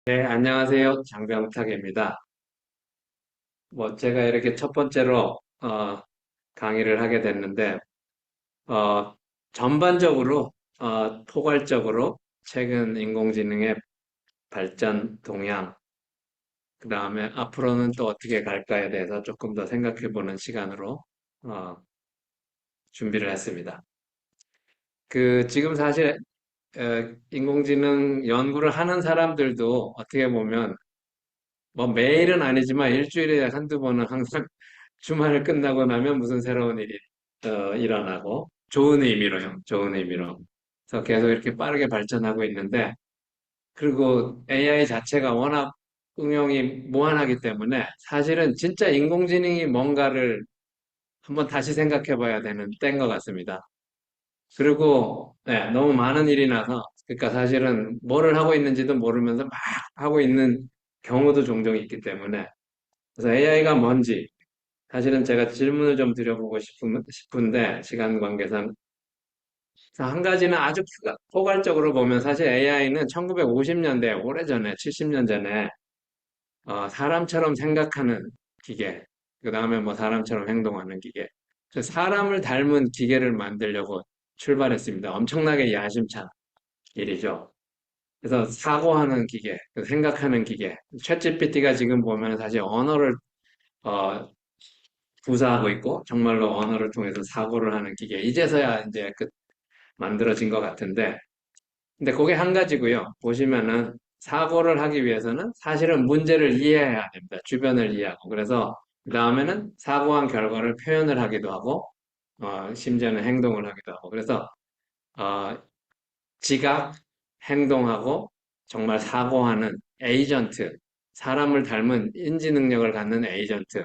네, 안녕하세요. 장병탁입니다. 제가 이렇게 첫 번째로, 강의를 하게 됐는데, 어, 전반적으로, 포괄적으로 최근 인공지능의 발전 동향, 그 다음에 앞으로는 또 어떻게 갈까에 대해서 조금 더 생각해 보는 시간으로, 어, 준비를 했습니다. 지금 사실, 인공지능 연구를 하는 사람들도 어떻게 보면 매일은 아니지만 일주일에 한두 번은 항상 주말을 끝나고 나면 무슨 새로운 일이 일어나고 좋은 의미로요. 좋은 의미로. 그래서 계속 이렇게 빠르게 발전하고 있는데 그리고 AI 자체가 워낙 응용이 무한하기 때문에 사실은 진짜 인공지능이 뭔가를 한번 다시 생각해 봐야 되는 때인 것 같습니다. 그리고 네, 너무 많은 일이 나서 그러니까 사실은 뭐를 하고 있는지도 모르면서 막 하고 있는 경우도 종종 있기 때문에 그래서 AI가 뭔지 사실은 제가 질문을 좀 드려보고 싶은데 시간 관계상 한 가지는 아주 포괄적으로 보면 사실 AI는 1950년대 오래전에 70년 전에 사람처럼 생각하는 기계 그 다음에 뭐 사람처럼 행동하는 기계 그래서 사람을 닮은 기계를 만들려고 출발했습니다. 엄청나게 야심찬 일이죠. 그래서 사고하는 기계, 그 생각하는 기계. 챗GPT가 지금 보면 사실 언어를 어, 구사하고 있고 정말로 언어를 통해서 사고를 하는 기계. 이제서야 이제 만들어진 것 같은데, 근데 그게 한 가지고요. 보시면은 사고를 하기 위해서는 사실은 문제를 이해해야 됩니다. 주변을 이해하고. 그래서 그 다음에는 사고한 결과를 표현을 하기도 하고, 심지어는 행동을 하기도 하고. 그래서 어, 지각, 행동하고 정말 사고하는 에이전트, 사람을 닮은 인지 능력을 갖는 에이전트.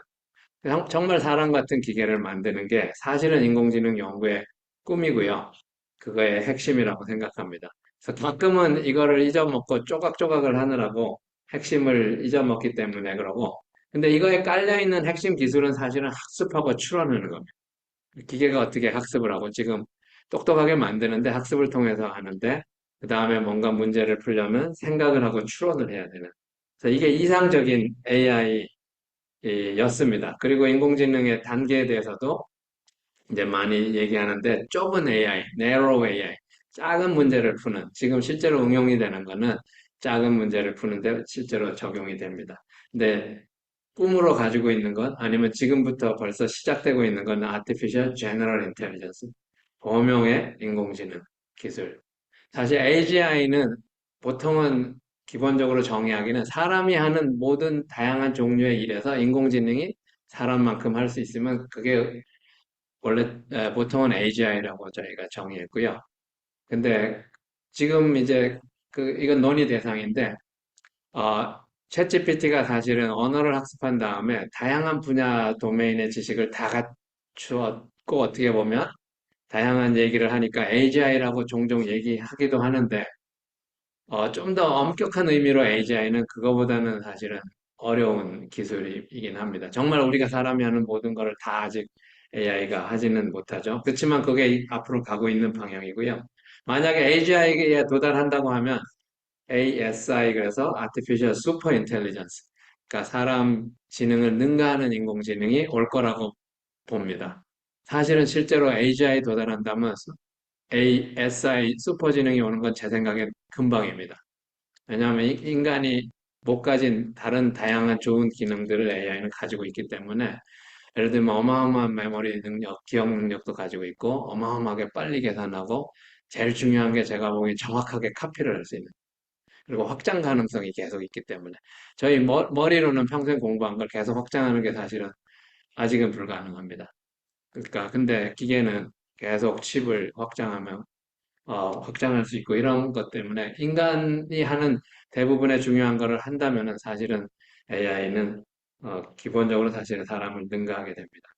정말 사람 같은 기계를 만드는 게 사실은 인공지능 연구의 꿈이고요. 그거의 핵심이라고 생각합니다. 그래서 가끔은 이거를 잊어먹고 조각조각을 하느라고 핵심을 잊어먹기 때문에 그러고, 근데 이거에 깔려있는 핵심 기술은 사실은 학습하고 추론하는 겁니다. 기계가 어떻게 학습을 하고 지금 똑똑하게 만드는데 학습을 통해서 하는데, 그 다음에 뭔가 문제를 풀려면 생각을 하고 추론을 해야 되는. 그래서 이게 이상적인 AI 였습니다. 그리고 인공지능의 단계에 대해서도 이제 많이 얘기하는데 좁은 AI, narrow AI, 작은 문제를 푸는, 지금 실제로 응용이 되는 거는 작은 문제를 푸는데 실제로 적용이 됩니다. 근데 꿈으로 가지고 있는 것, 아니면 지금부터 벌써 시작되고 있는 건 Artificial General Intelligence, 범용의 인공지능 기술. 사실 AGI는 보통은 기본적으로 정의하기는 사람이 하는 모든 다양한 종류의 일에서 인공지능이 사람만큼 할 수 있으면 그게 원래 보통은 AGI라고 저희가 정의했고요. 근데 지금 이제 이건 논의 대상인데 어, 챗GPT가 사실은 언어를 학습한 다음에 다양한 분야 도메인의 지식을 다 갖추었고 어떻게 보면 다양한 얘기를 하니까 AGI라고 종종 얘기하기도 하는데 좀 더 엄격한 의미로 AGI는 그거보다는 사실은 어려운 기술이긴 합니다. 정말 우리가 사람이 하는 모든 것을 다 아직 AI가 하지는 못하죠. 그렇지만 그게 앞으로 가고 있는 방향이고요. 만약에 AGI에 도달한다고 하면 ASI 그래서 Artificial Super Intelligence 그러니까 사람 지능을 능가하는 인공지능이 올 거라고 봅니다. 사실은 실제로 AGI에 도달한다면 ASI 슈퍼지능이 오는 건 제 생각엔 금방입니다. 왜냐하면 인간이 못 가진 다른 다양한 좋은 기능들을 AI는 가지고 있기 때문에 예를 들면 어마어마한 메모리 능력, 기억 능력도 가지고 있고 어마어마하게 빨리 계산하고 제일 중요한 게 제가 보기엔 정확하게 카피를 할 수 있는 그리고 확장 가능성이 계속 있기 때문에 저희 머리로는 평생 공부한 걸 계속 확장하는 게 사실은 아직은 불가능합니다. 그러니까 근데 기계는 계속 칩을 확장하면 확장할 수 있고 이런 것 때문에 인간이 하는 대부분의 중요한 거를 한다면은 사실은 AI는 기본적으로 사실은 사람을 능가하게 됩니다.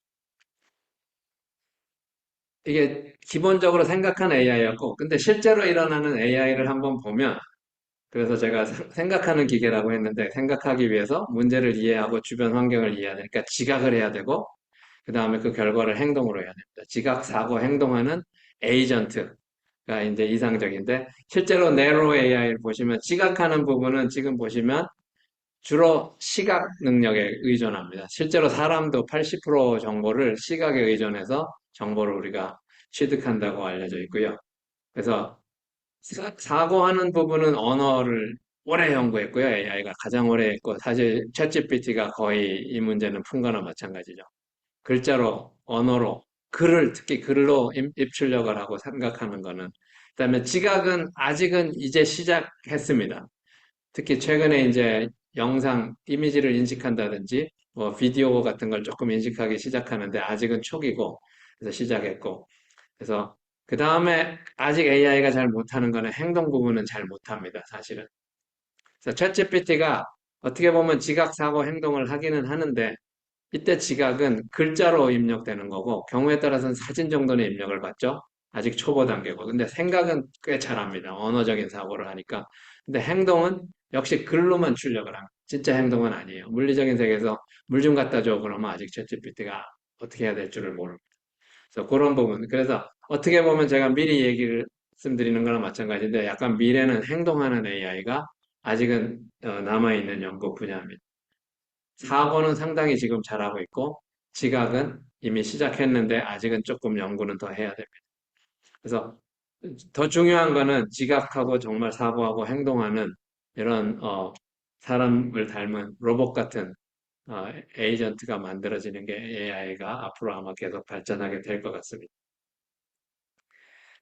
이게 기본적으로 생각한 AI였고, 근데 실제로 일어나는 AI를 한번 보면, 그래서 제가 생각하는 기계라고 했는데, 생각하기 위해서 문제를 이해하고 주변 환경을 이해해야 되니까 지각을 해야 되고, 그 다음에 그 결과를 행동으로 해야 됩니다. 지각, 사고, 행동하는 에이전트. 이제 이상적인데, 실제로 네로 AI를 보시면 지각하는 부분은 지금 보시면 주로 시각 능력에 의존합니다. 실제로 사람도 80% 정보를 시각에 의존해서 정보를 우리가 취득한다고 알려져 있고요. 그래서 사고하는 부분은 언어를 오래 연구했고요. AI가 가장 오래 했고, 사실 챗GPT가 거의 이 문제는 푼 거나 마찬가지죠. 글자로, 언어로, 특히 글로 입출력을 하고 생각하는 거는. 그다음에 지각은 아직은 이제 시작했습니다. 특히 최근에 이제 영상, 이미지를 인식한다든지, 뭐 비디오 같은 걸 조금 인식하기 시작하는데 아직은 초기고, 그래서 시작했고, 그래서 그 다음에 아직 AI가 잘 못하는 거는 행동 부분은 잘 못합니다, 사실은. 그래서 챗GPT가 어떻게 보면 지각, 사고, 행동을 하기는 하는데 이때 지각은 글자로 입력되는 거고 경우에 따라서는 사진 정도는 입력을 받죠. 아직 초보 단계고. 근데 생각은 꽤 잘합니다. 언어적인 사고를 하니까. 근데 행동은 역시 글로만 출력을 합니다. 진짜 행동은 아니에요. 물리적인 세계에서 물 좀 갖다 줘. 그러면 아직 챗GPT가 어떻게 해야 될 줄을 모릅니다. 그래서 그런 부분. 그래서 어떻게 보면 제가 미리 얘기를 말씀드리는 거랑 마찬가지인데 약간 미래는 행동하는 AI가 아직은 남아있는 연구 분야입니다. 사고는 상당히 지금 잘하고 있고 지각은 이미 시작했는데 아직은 조금 연구는 더 해야 됩니다. 그래서 더 중요한 거는 지각하고 정말 사고하고 행동하는 이런 사람을 닮은 로봇 같은 에이전트가 만들어지는 게 AI가 앞으로 아마 계속 발전하게 될 것 같습니다.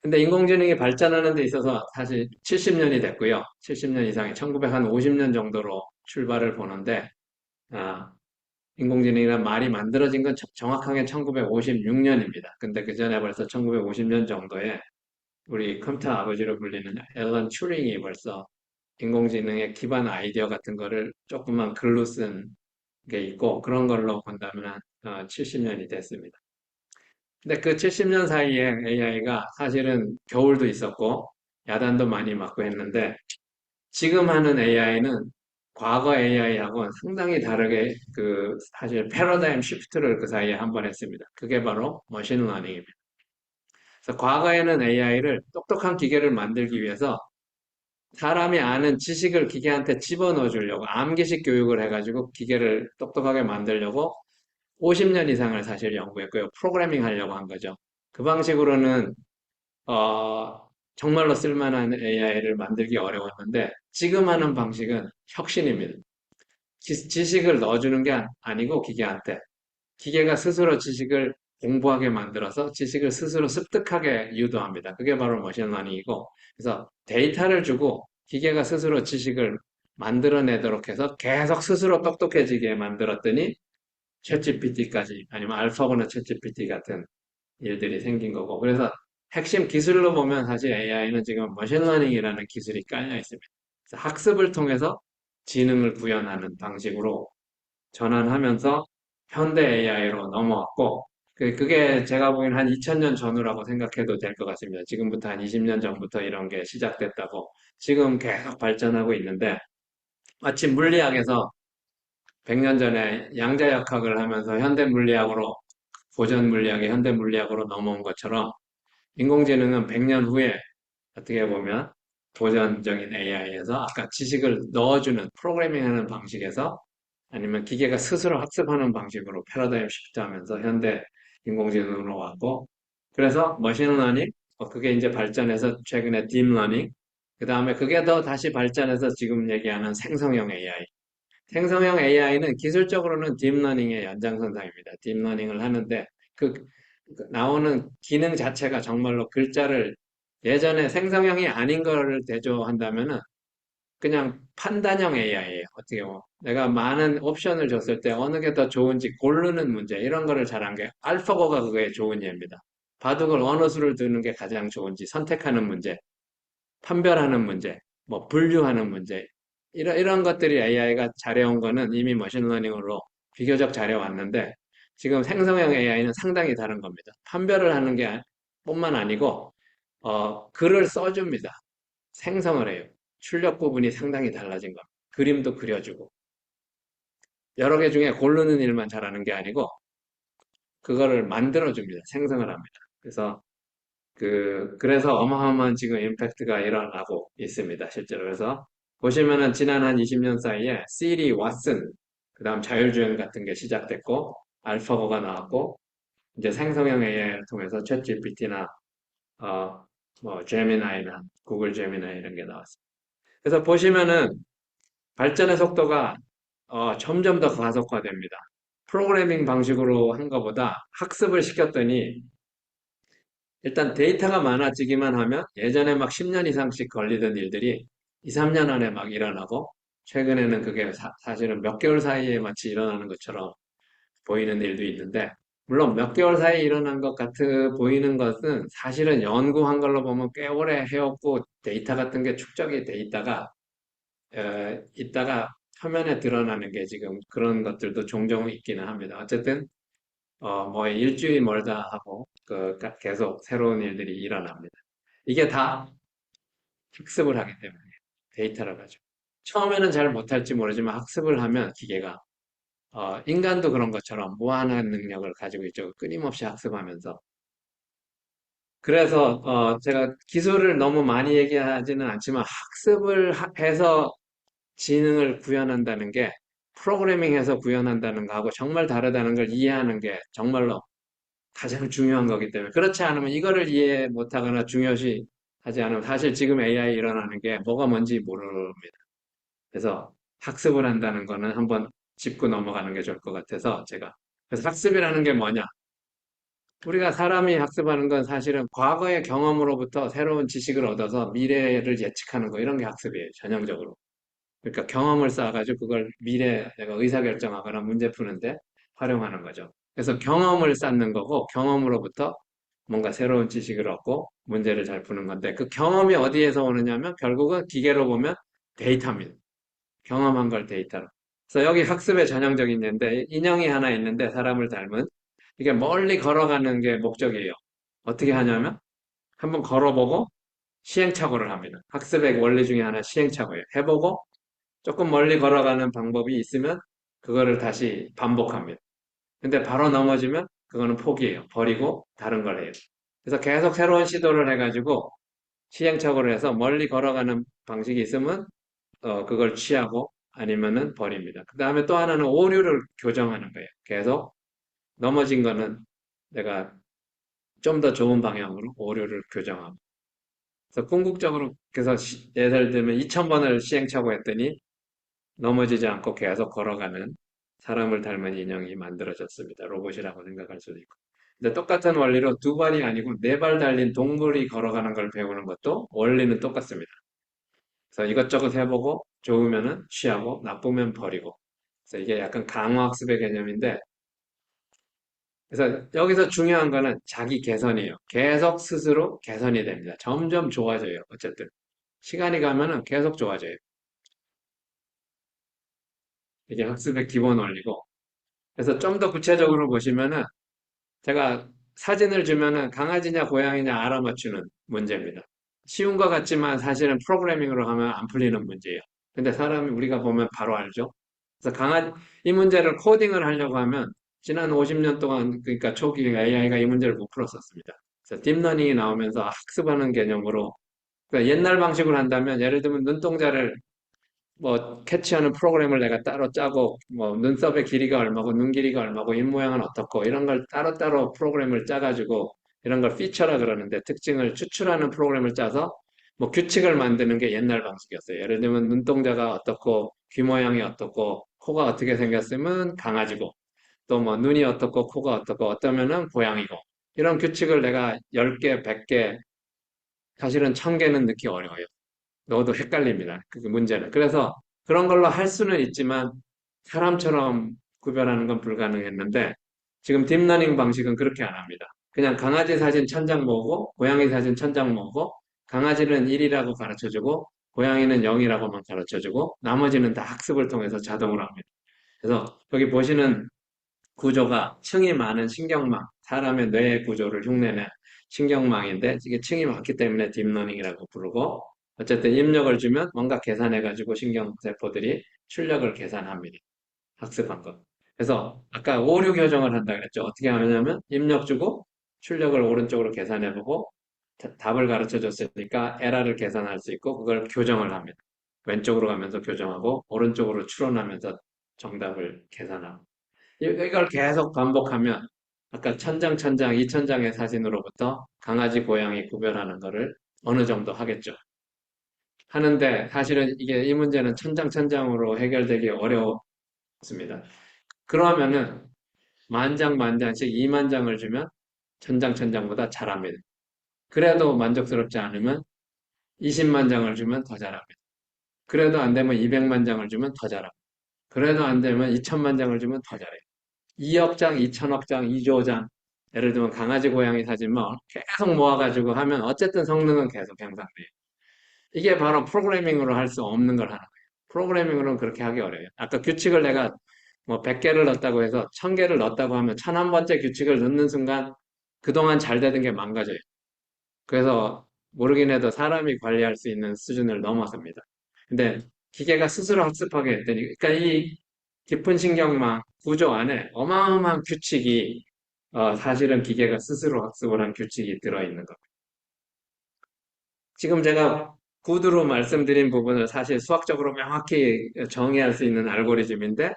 근데 인공지능이 발전하는 데 있어서 사실 70년이 됐고요. 70년 이상이 1950년 정도로 출발을 보는데 아, 인공지능이란 말이 만들어진 건 정확하게 1956년입니다. 근데 그 전에 벌써 1950년 정도에 우리 컴퓨터 아버지로 불리는 앨런 튜링이 벌써 인공지능의 기반 아이디어 같은 거를 조그만 글로 쓴 게 있고 그런 걸로 본다면 한 70년이 됐습니다. 근데 그 70년 사이에 AI가 사실은 겨울도 있었고 야단도 많이 맞고 했는데 지금 하는 AI는 과거 AI하고 상당히 다르게 사실 패러다임 시프트를 그 사이에 한 번 했습니다. 그게 바로 머신 러닝입니다. 그래서 과거에는 AI를 똑똑한 기계를 만들기 위해서 사람이 아는 지식을 기계한테 집어넣어 주려고 암기식 교육을 해가지고 기계를 똑똑하게 만들려고 50년 이상을 사실 연구했고요. 프로그래밍 하려고 한 거죠. 그 방식으로는 정말로 쓸만한 AI를 만들기 어려웠는데 지금 하는 방식은 혁신입니다. 지식을 넣어주는 게 아니고 기계한테 기계가 스스로 지식을 공부하게 만들어서 지식을 스스로 습득하게 유도합니다. 그게 바로 머신러닝이고 그래서 데이터를 주고 기계가 스스로 지식을 만들어내도록 해서 계속 스스로 똑똑해지게 만들었더니 챗GPT까지 아니면 알파고나 챗GPT 같은 일들이 생긴 거고 그래서 핵심 기술로 보면 사실 AI는 지금 머신러닝이라는 기술이 깔려 있습니다. 그래서 학습을 통해서 지능을 구현하는 방식으로 전환하면서 현대 AI로 넘어왔고, 그게 제가 보기엔 한 2000년 전후라고 생각해도 될 것 같습니다. 지금부터 한 20년 전부터 이런 게 시작됐다고. 지금 계속 발전하고 있는데, 마치 물리학에서 100년 전에 양자역학을 하면서 현대 물리학으로, 고전 물리학의 현대 물리학으로 넘어온 것처럼, 인공지능은 100년 후에 어떻게 보면 고전적인 AI에서 아까 지식을 넣어주는 프로그래밍하는 방식에서 아니면 기계가 스스로 학습하는 방식으로 패러다임 시프트 하면서 현대 인공지능으로 왔고 그래서 머신러닝 그게 이제 발전해서 최근에 딥러닝 그 다음에 그게 더 다시 발전해서 지금 얘기하는 생성형 AI 생성형 AI는 기술적으로는 딥러닝의 연장선상입니다. 딥러닝을 하는데 그 나오는 기능 자체가 정말로 글자를 예전에 생성형이 아닌 거를 대조한다면은 그냥 판단형 AI예요. 어떻게 보면. 내가 많은 옵션을 줬을 때 어느 게 더 좋은지 고르는 문제, 이런 거를 잘한 게 알파고가 그거에 좋은 예입니다. 바둑을 어느 수를 두는 게 가장 좋은지 선택하는 문제, 판별하는 문제, 뭐 분류하는 문제, 이런 것들이 AI가 잘해온 거는 이미 머신러닝으로 비교적 잘해왔는데 지금 생성형 AI는 상당히 다른 겁니다. 판별을 하는 게 뿐만 아니고 글을 써줍니다. 생성을 해요. 출력 부분이 상당히 달라진 겁니다. 그림도 그려주고 여러 개 중에 고르는 일만 잘하는 게 아니고 그거를 만들어줍니다. 생성을 합니다. 그래서 그래서 어마어마한 지금 임팩트가 일어나고 있습니다, 실제로. 그래서 보시면은 지난 한 20년 사이에 시리, 왓슨, 그 다음 자율주행 같은 게 시작됐고, 알파고가 나왔고, 이제 생성형 AI를 통해서 챗 GPT나, 뭐, 제미나이나, 구글 제미나이 이런 게 나왔습니다. 그래서 보시면은 발전의 속도가 점점 더 가속화됩니다. 프로그래밍 방식으로 한 것보다 학습을 시켰더니 일단 데이터가 많아지기만 하면 예전에 막 10년 이상씩 걸리던 일들이 2, 3년 안에 막 일어나고 최근에는 그게 사실은 몇 개월 사이에 마치 일어나는 것처럼 보이는 일도 있는데 물론 몇 개월 사이에 일어난 것 같아 보이는 것은 사실은 연구한 걸로 보면 꽤 오래 해왔고 데이터 같은 게 축적이 돼 있다가 화면에 드러나는 게 지금 그런 것들도 종종 있기는 합니다. 어쨌든 뭐 일주일이 멀다 하고 계속 새로운 일들이 일어납니다. 이게 다 학습을 하기 때문에 데이터를 가지고 처음에는 잘 못할지 모르지만 학습을 하면 기계가 인간도 그런 것처럼 무한한 능력을 가지고 있죠. 끊임없이 학습하면서 그래서 제가 기술을 너무 많이 얘기하지는 않지만 학습을 해서 지능을 구현한다는 게 프로그래밍해서 구현한다는 거하고 정말 다르다는 걸 이해하는 게 정말로 가장 중요한 거기 때문에 그렇지 않으면 이거를 이해 못하거나 중요시 하지 않으면 사실 지금 AI 일어나는 게 뭐가 뭔지 모릅니다. 그래서 학습을 한다는 거는 한번 짚고 넘어가는 게 좋을 것 같아서 제가 그래서 학습이라는 게 뭐냐? 우리가 사람이 학습하는 건 사실은 과거의 경험으로부터 새로운 지식을 얻어서 미래를 예측하는 거 이런 게 학습이에요. 전형적으로. 그러니까 경험을 쌓아가지고 그걸 미래에 내가 의사결정하거나 문제 푸는데 활용하는 거죠. 그래서 경험을 쌓는 거고 경험으로부터 뭔가 새로운 지식을 얻고 문제를 잘 푸는 건데 그 경험이 어디에서 오느냐면 결국은 기계로 보면 데이터입니다. 경험한 걸 데이터로. 그래서 여기 학습의 전형적인 예인데 인형이 하나 있는데 사람을 닮은 이게 멀리 걸어가는 게 목적이에요. 어떻게 하냐면 한번 걸어보고 시행착오를 합니다. 학습의 원리 중에 하나 시행착오예요. 해보고 조금 멀리 걸어가는 방법이 있으면 그거를 다시 반복합니다. 근데 바로 넘어지면 그거는 포기해요. 버리고 다른 걸 해요. 그래서 계속 새로운 시도를 해가지고 시행착오를 해서 멀리 걸어가는 방식이 있으면 그걸 취하고 아니면은 버립니다. 그 다음에 또 하나는 오류를 교정하는 거예요. 계속 넘어진 거는 내가 좀 더 좋은 방향으로 오류를 교정하고. 그래서 궁극적으로 그래서 예를 들면 2000번을 시행착오 했더니 넘어지지 않고 계속 걸어가는 사람을 닮은 인형이 만들어졌습니다. 로봇이라고 생각할 수도 있고. 근데 똑같은 원리로 두 발이 아니고 네 발 달린 동물이 걸어가는 걸 배우는 것도 원리는 똑같습니다. 그래서 이것저것 해보고 좋으면은 취하고 나쁘면 버리고. 그래서 이게 약간 강화학습의 개념인데 그래서 여기서 중요한 거는 자기 개선이에요. 계속 스스로 개선이 됩니다. 점점 좋아져요. 어쨌든 시간이 가면은 계속 좋아져요. 이게 학습의 기본 원리고. 그래서 좀 더 구체적으로 보시면은 제가 사진을 주면은 강아지냐 고양이냐 알아맞추는 문제입니다. 쉬운 것 같지만 사실은 프로그래밍으로 하면 안 풀리는 문제예요. 근데 사람이 우리가 보면 바로 알죠. 그래서 이 문제를 코딩을 하려고 하면 지난 50년 동안 그러니까 초기 AI가 이 문제를 못 풀었었습니다. 그래서 딥러닝이 나오면서 학습하는 개념으로 그러니까 옛날 방식으로 한다면 예를 들면 눈동자를 뭐 캐치하는 프로그램을 내가 따로 짜고 뭐 눈썹의 길이가 얼마고 눈 길이가 얼마고 입 모양은 어떻고 이런 걸 따로따로 프로그램을 짜가지고 이런 걸 피처라 그러는데 특징을 추출하는 프로그램을 짜서 뭐 규칙을 만드는 게 옛날 방식이었어요. 예를 들면 눈동자가 어떻고 귀 모양이 어떻고 코가 어떻게 생겼으면 강아지고 또 뭐 눈이 어떻고 코가 어떻고 어떠면은 고양이고 이런 규칙을 내가 10개, 100개 사실은 1000개는 넣기 어려워요. 넣어도 헷갈립니다. 그 문제는. 그래서 그런 걸로 할 수는 있지만 사람처럼 구별하는 건 불가능했는데 지금 딥러닝 방식은 그렇게 안 합니다. 그냥 강아지 사진 천장 모으고 고양이 사진 천장 모으고 강아지는 1이라고 가르쳐주고 고양이는 0이라고만 가르쳐주고 나머지는 다 학습을 통해서 자동으로 합니다. 그래서 여기 보시는 구조가 층이 많은 신경망, 사람의 뇌의 구조를 흉내낸 신경망인데 이게 층이 많기 때문에 딥러닝이라고 부르고 어쨌든 입력을 주면 뭔가 계산해가지고 신경세포들이 출력을 계산합니다. 학습한 것. 그래서 아까 오류 교정을 한다 그랬죠. 어떻게 하냐면 입력 주고 출력을 오른쪽으로 계산해보고 답을 가르쳐 줬으니까 에러를 계산할 수 있고 그걸 교정을 합니다. 왼쪽으로 가면서 교정하고 오른쪽으로 추론하면서 정답을 계산하고 이걸 계속 반복하면 아까 천장, 이천장의 사진으로부터 강아지, 고양이 구별하는 거를 어느 정도 하겠죠. 하는데 사실은 이게 이 문제는 천장으로 해결되기 어려웠습니다. 그러면은 만장씩 2만 장을 주면 천장보다 잘합니다. 그래도 만족스럽지 않으면 20만 장을 주면 더 잘합니다. 그래도 안 되면 200만 장을 주면 더 잘합니다. 그래도 안 되면 2천만 장을 주면 더 잘해요. 2억 장, 2천억 장, 2조 장. 예를 들면 강아지, 고양이 사진 뭐 계속 모아가지고 하면 어쨌든 성능은 계속 향상돼요. 이게 바로 프로그래밍으로 할 수 없는 걸 하는 거예요. 프로그래밍으로는 그렇게 하기 어려워요. 아까 규칙을 내가 뭐 100개를 넣었다고 해서 1000개를 넣었다고 하면 1001번째 규칙을 넣는 순간 그동안 잘 되던 게 망가져요. 그래서 모르긴 해도 사람이 관리할 수 있는 수준을 넘어섭니다. 근데 기계가 스스로 학습하게 했더니, 그러니까 이 깊은 신경망 구조 안에 어마어마한 규칙이 사실은 기계가 스스로 학습을 한 규칙이 들어있는 겁니다. 지금 제가 구두로 말씀드린 부분을 사실 수학적으로 명확히 정의할 수 있는 알고리즘인데,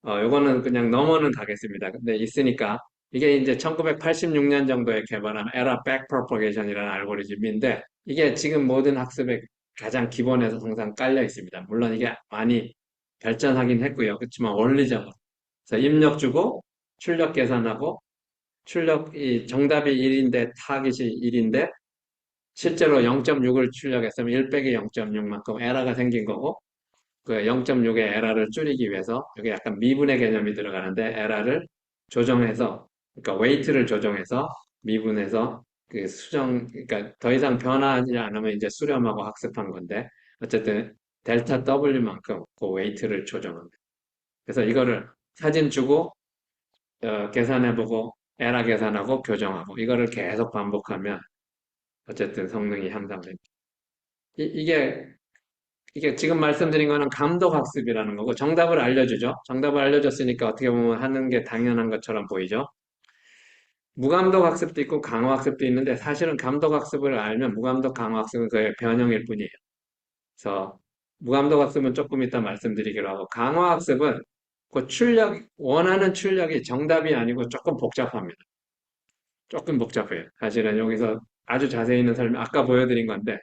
요거는 그냥 넘어는 가겠습니다. 근데 있으니까 이게 이제 1986년 정도에 개발한 에라 백프로퍼게이션이라는 알고리즘인데 이게 지금 모든 학습의 가장 기본에서 항상 깔려 있습니다. 물론 이게 많이 발전하긴 했고요. 그렇지만 원리적으로. 그래서 입력 주고 출력 계산하고 출력이 정답이 1인데 타깃이 1인데 실제로 0.6을 출력했으면 1 빼기 0.6만큼 에러가 생긴 거고 그 0.6의 에러를 줄이기 위해서 여기 약간 미분의 개념이 들어가는데 에러를 조정해서 그러니까 웨이트를 조정해서 미분해서 그 그러니까 더 이상 변화하지 않으면 이제 수렴하고 학습한 건데 어쨌든 델타 W만큼 그 웨이트를 조정합니다. 그래서 이거를 사진 주고 계산해보고 에러 계산하고 교정하고 이거를 계속 반복하면 어쨌든 성능이 향상됩니다. 이게 지금 말씀드린 거는 감독 학습이라는 거고 정답을 알려주죠. 정답을 알려줬으니까 어떻게 보면 하는 게 당연한 것처럼 보이죠. 무감독 학습도 있고 강화 학습도 있는데 사실은 감독 학습을 알면 무감독 강화 학습은 그의 변형일 뿐이에요. 그래서 무감독 학습은 조금 이따 말씀드리기로 하고 강화 학습은 그 원하는 출력이 정답이 아니고 조금 복잡합니다. 조금 복잡해요. 사실은 여기서 아주 자세히 있는 설명 아까 보여드린 건데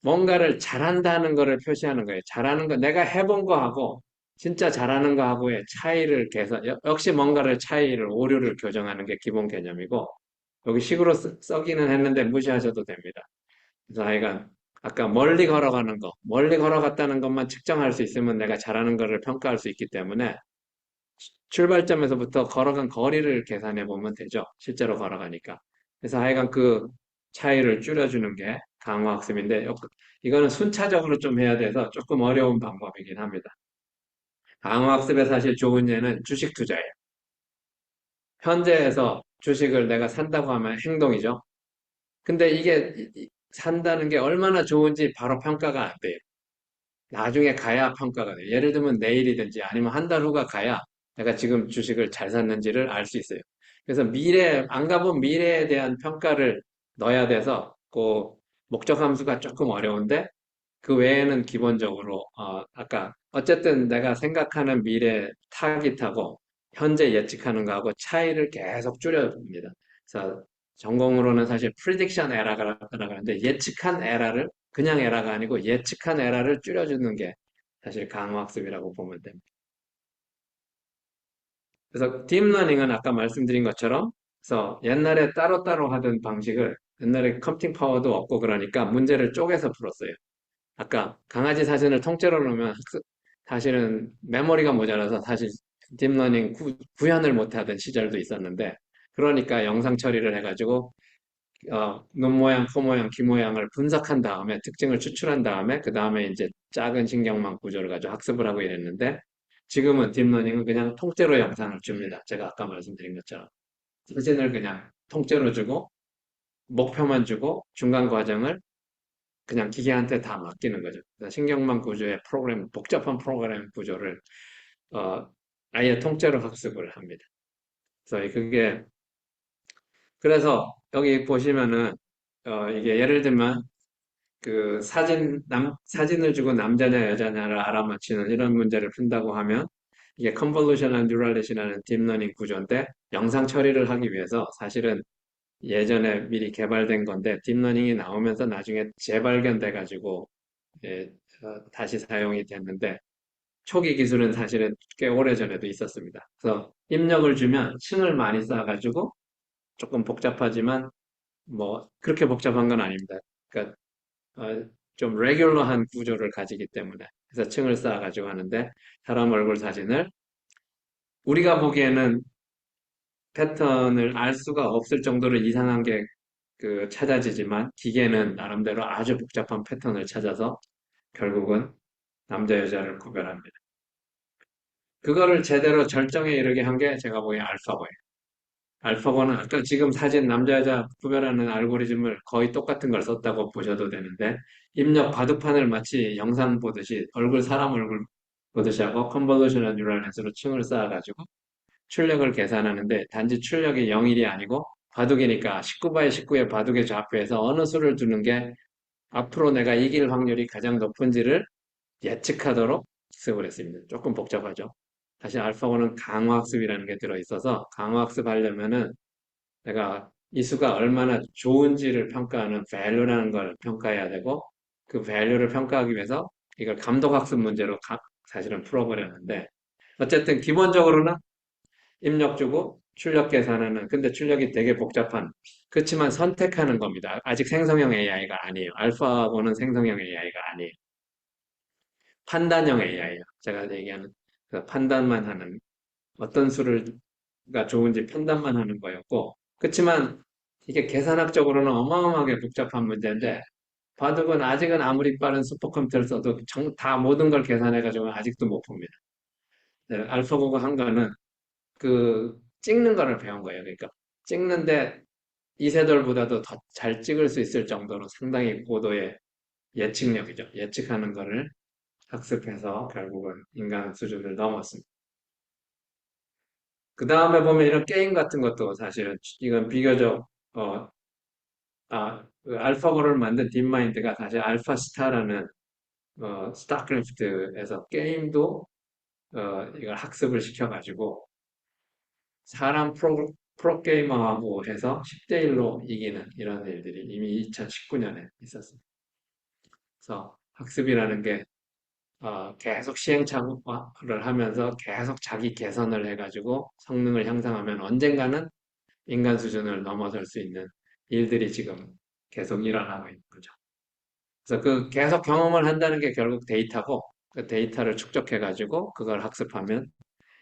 뭔가를 잘한다는 거를 표시하는 거예요. 잘하는 거, 내가 해본 거하고 진짜 잘하는 거하고의 차이를 역시 뭔가를 오류를 교정하는 게 기본 개념이고, 여기 식으로 써기는 했는데 무시하셔도 됩니다. 그래서 하여간, 아까 멀리 걸어갔다는 것만 측정할 수 있으면 내가 잘하는 거를 평가할 수 있기 때문에 출발점에서부터 걸어간 거리를 계산해 보면 되죠. 실제로 걸어가니까. 그래서 하여간 그 차이를 줄여주는 게 강화학습인데, 이거는 순차적으로 좀 해야 돼서 조금 어려운 방법이긴 합니다. 강화학습의 사실 좋은 예는 주식 투자예요. 현재에서 주식을 내가 산다고 하면 행동이죠. 근데 이게 산다는 게 얼마나 좋은지 바로 평가가 안 돼요. 나중에 가야 평가가 돼요. 예를 들면 내일이든지 아니면 한 달 후가 가야 내가 지금 주식을 잘 샀는지를 알 수 있어요. 그래서 안 가본 미래에 대한 평가를 넣어야 돼서 그 목적 함수가 조금 어려운데 그 외에는 기본적으로 아까 어쨌든 내가 생각하는 미래 타깃하고 현재 예측하는 거하고 차이를 계속 줄여줍니다. 그래서 전공으로는 사실 prediction error라고 하는데 예측한 에러를 그냥 에러가 아니고 예측한 에러를 줄여주는 게 사실 강화학습이라고 보면 됩니다. 그래서 딥러닝은 아까 말씀드린 것처럼 그래서 옛날에 따로따로 하던 방식을 옛날에 컴퓨팅 파워도 없고 그러니까 문제를 쪼개서 풀었어요. 아까 강아지 사진을 통째로 넣으면 사실은 메모리가 모자라서 사실 딥러닝 구현을 못하던 시절도 있었는데 그러니까 영상 처리를 해가지고 눈 모양, 코 모양, 귀 모양을 분석한 다음에 특징을 추출한 다음에 그 다음에 이제 작은 신경망 구조를 가지고 학습을 하고 이랬는데 지금은 딥러닝은 그냥 통째로 영상을 줍니다. 제가 아까 말씀드린 것처럼 사진을 그냥 통째로 주고 목표만 주고 중간 과정을 그냥 기계한테 다 맡기는 거죠. 그래서 신경망 구조의 복잡한 프로그램 구조를 어, 아예 통째로 학습을 합니다. 그래서 여기 보시면은 이게 예를 들면 그 사진을 주고 남자냐 여자냐를 알아맞히는 이런 문제를 푼다고 하면 이게 컨볼루셔널 뉴럴넷이라는 딥러닝 구조인데 영상 처리를 하기 위해서 사실은 예전에 미리 개발된 건데 딥러닝이 나오면서 나중에 재발견돼 가지고 예, 다시 사용이 됐는데 초기 기술은 사실은 꽤 오래전에도 있었습니다. 그래서 입력을 주면 층을 많이 쌓아가지고 조금 복잡하지만 뭐 그렇게 복잡한 건 아닙니다. 그러니까 좀 레귤러한 구조를 가지기 때문에 그래서 층을 쌓아가지고 하는데 사람 얼굴 사진을 우리가 보기에는 패턴을 알 수가 없을 정도로 이상한 게 그 찾아지지만 기계는 나름대로 아주 복잡한 패턴을 찾아서 결국은 남자 여자를 구별합니다. 그거를 제대로 절정에 이르게 한 게 제가 보기엔 알파고예요. 알파고는 아까 지금 사진 남자 여자 구별하는 알고리즘을 거의 똑같은 걸 썼다고 보셔도 되는데 입력 바둑판을 마치 영상 보듯이 사람 얼굴 보듯이 하고 컨볼루셔널 뉴럴 넷으로 층을 쌓아가지고 출력을 계산하는데 단지 출력이 0일이 아니고 바둑이니까 19바에 19의 바둑의 좌표에서 어느 수를 두는 게 앞으로 내가 이길 확률이 가장 높은지를 예측하도록 학습을 했습니다. 조금 복잡하죠. 사실 알파고는 강화학습이라는 게 들어있어서 강화학습 하려면은 내가 이 수가 얼마나 좋은지를 평가하는 value라는 걸 평가해야 되고 그 value를 평가하기 위해서 이걸 감독학습 문제로 사실은 풀어버렸는데 어쨌든 기본적으로는 입력 주고 출력 계산하는 근데 출력이 되게 복잡한 그렇지만 선택하는 겁니다. 아직 생성형 AI가 아니에요. 알파고는 생성형 AI가 아니에요. 판단형 AI예요. 제가 얘기하는 그 판단만 하는 어떤 수가 좋은지 판단만 하는 거였고 그렇지만 이게 계산학적으로는 어마어마하게 복잡한 문제인데 바둑은 아직은 아무리 빠른 슈퍼컴퓨터를 써도 다 모든 걸 계산해가지고 아직도 못 풉니다. 네, 알파고가 한 거는 그 찍는 거를 배운 거예요. 그러니까 찍는데 이세돌보다도 더 잘 찍을 수 있을 정도로 상당히 고도의 예측력이죠. 예측하는 거를 학습해서 결국은 인간 수준을 넘었습니다. 그 다음에 보면 이런 게임 같은 것도 사실은 이건 비교적 그 알파고를 만든 딥마인드가 사실 알파스타라는 스타크래프트에서 게임도 이걸 학습을 시켜가지고 사람 프로게이머하고 해서 10대 1로 이기는 이런 일들이 이미 2019년에 있었습니다. 그래서 학습이라는 게 계속 시행착오를 하면서 계속 자기 개선을 해가지고 성능을 향상하면 언젠가는 인간 수준을 넘어설 수 있는 일들이 지금 계속 일어나고 있는 거죠. 그래서 그 계속 경험을 한다는 게 결국 데이터고 그 데이터를 축적해가지고 그걸 학습하면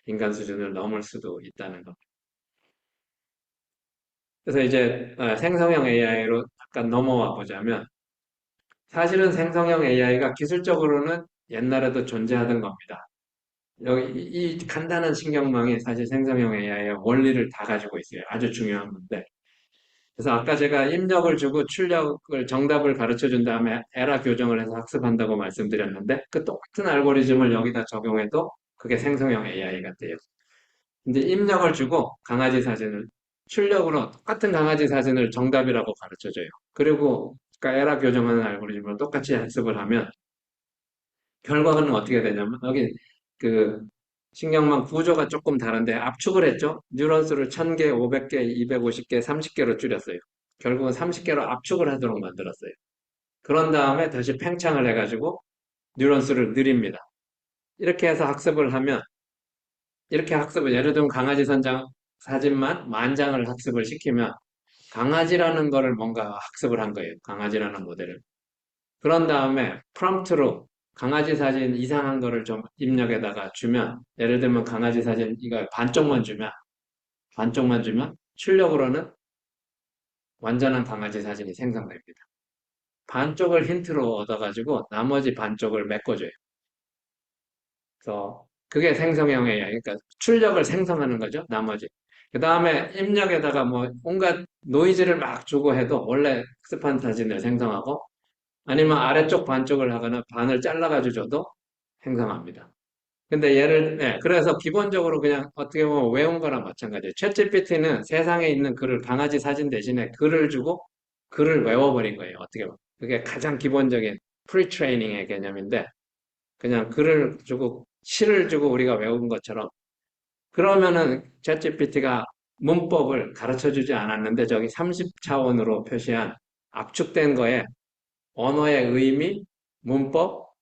인간 수준을 넘을 수도 있다는 거. 그래서 이제 생성형 AI로 잠깐 넘어와 보자면 사실은 생성형 AI가 기술적으로는 옛날에도 존재하던 겁니다. 여기 이 간단한 신경망이 사실 생성형 AI의 원리를 다 가지고 있어요. 아주 중요한 건데. 그래서 아까 제가 입력을 주고 출력을 정답을 가르쳐 준 다음에 에라 교정을 해서 학습한다고 말씀드렸는데 그 똑같은 알고리즘을 여기다 적용해도 그게 생성형 AI가 돼요. 근데 입력을 주고 강아지 사진을 출력으로 똑같은 강아지 사진을 정답이라고 가르쳐 줘요. 그리고 그러니까 에라 교정하는 알고리즘을 똑같이 학습을 하면 결과는 어떻게 되냐면 여기 그 신경망 구조가 조금 다른데 압축을 했죠. 뉴런수를 1000개, 500개, 250개, 30개로 줄였어요. 결국은 30개로 압축을 하도록 만들었어요. 그런 다음에 다시 팽창을 해가지고 뉴런수를 늘립니다. 이렇게 해서 학습을 하면 이렇게 학습을 예를 들면 강아지 선장 사진만 만 장을 학습을 시키면 강아지라는 거를 뭔가 학습을 한 거예요. 강아지라는 모델을. 그런 다음에 프롬프트로 강아지 사진 이상한 거를 좀 입력에다가 주면 예를 들면 강아지 사진 이거 반쪽만 주면 출력으로는 완전한 강아지 사진이 생성됩니다. 반쪽을 힌트로 얻어가지고 나머지 반쪽을 메꿔줘요. 그래서 그게 생성형 AI, 그러니까 출력을 생성하는 거죠. 나머지. 그 다음에 입력에다가 뭐 온갖 노이즈를 막 주고 해도 원래 학습한 사진을 생성하고 아니면 아래쪽 반쪽을 하거나 반을 잘라가지고 줘도 생성합니다. 근데 그래서 기본적으로 그냥 어떻게 보면 외운 거랑 마찬가지예요. 챗GPT는 세상에 있는 글을 강아지 사진 대신에 글을 주고 글을 외워버린 거예요. 어떻게 보면. 그게 가장 기본적인 프리트레이닝의 개념인데 그냥 글을 주고 시를 주고 우리가 외운 것처럼 그러면은 챗GPT가 문법을 가르쳐 주지 않았는데 저기 30차원으로 표시한 압축된 거에 언어의 의미, 문법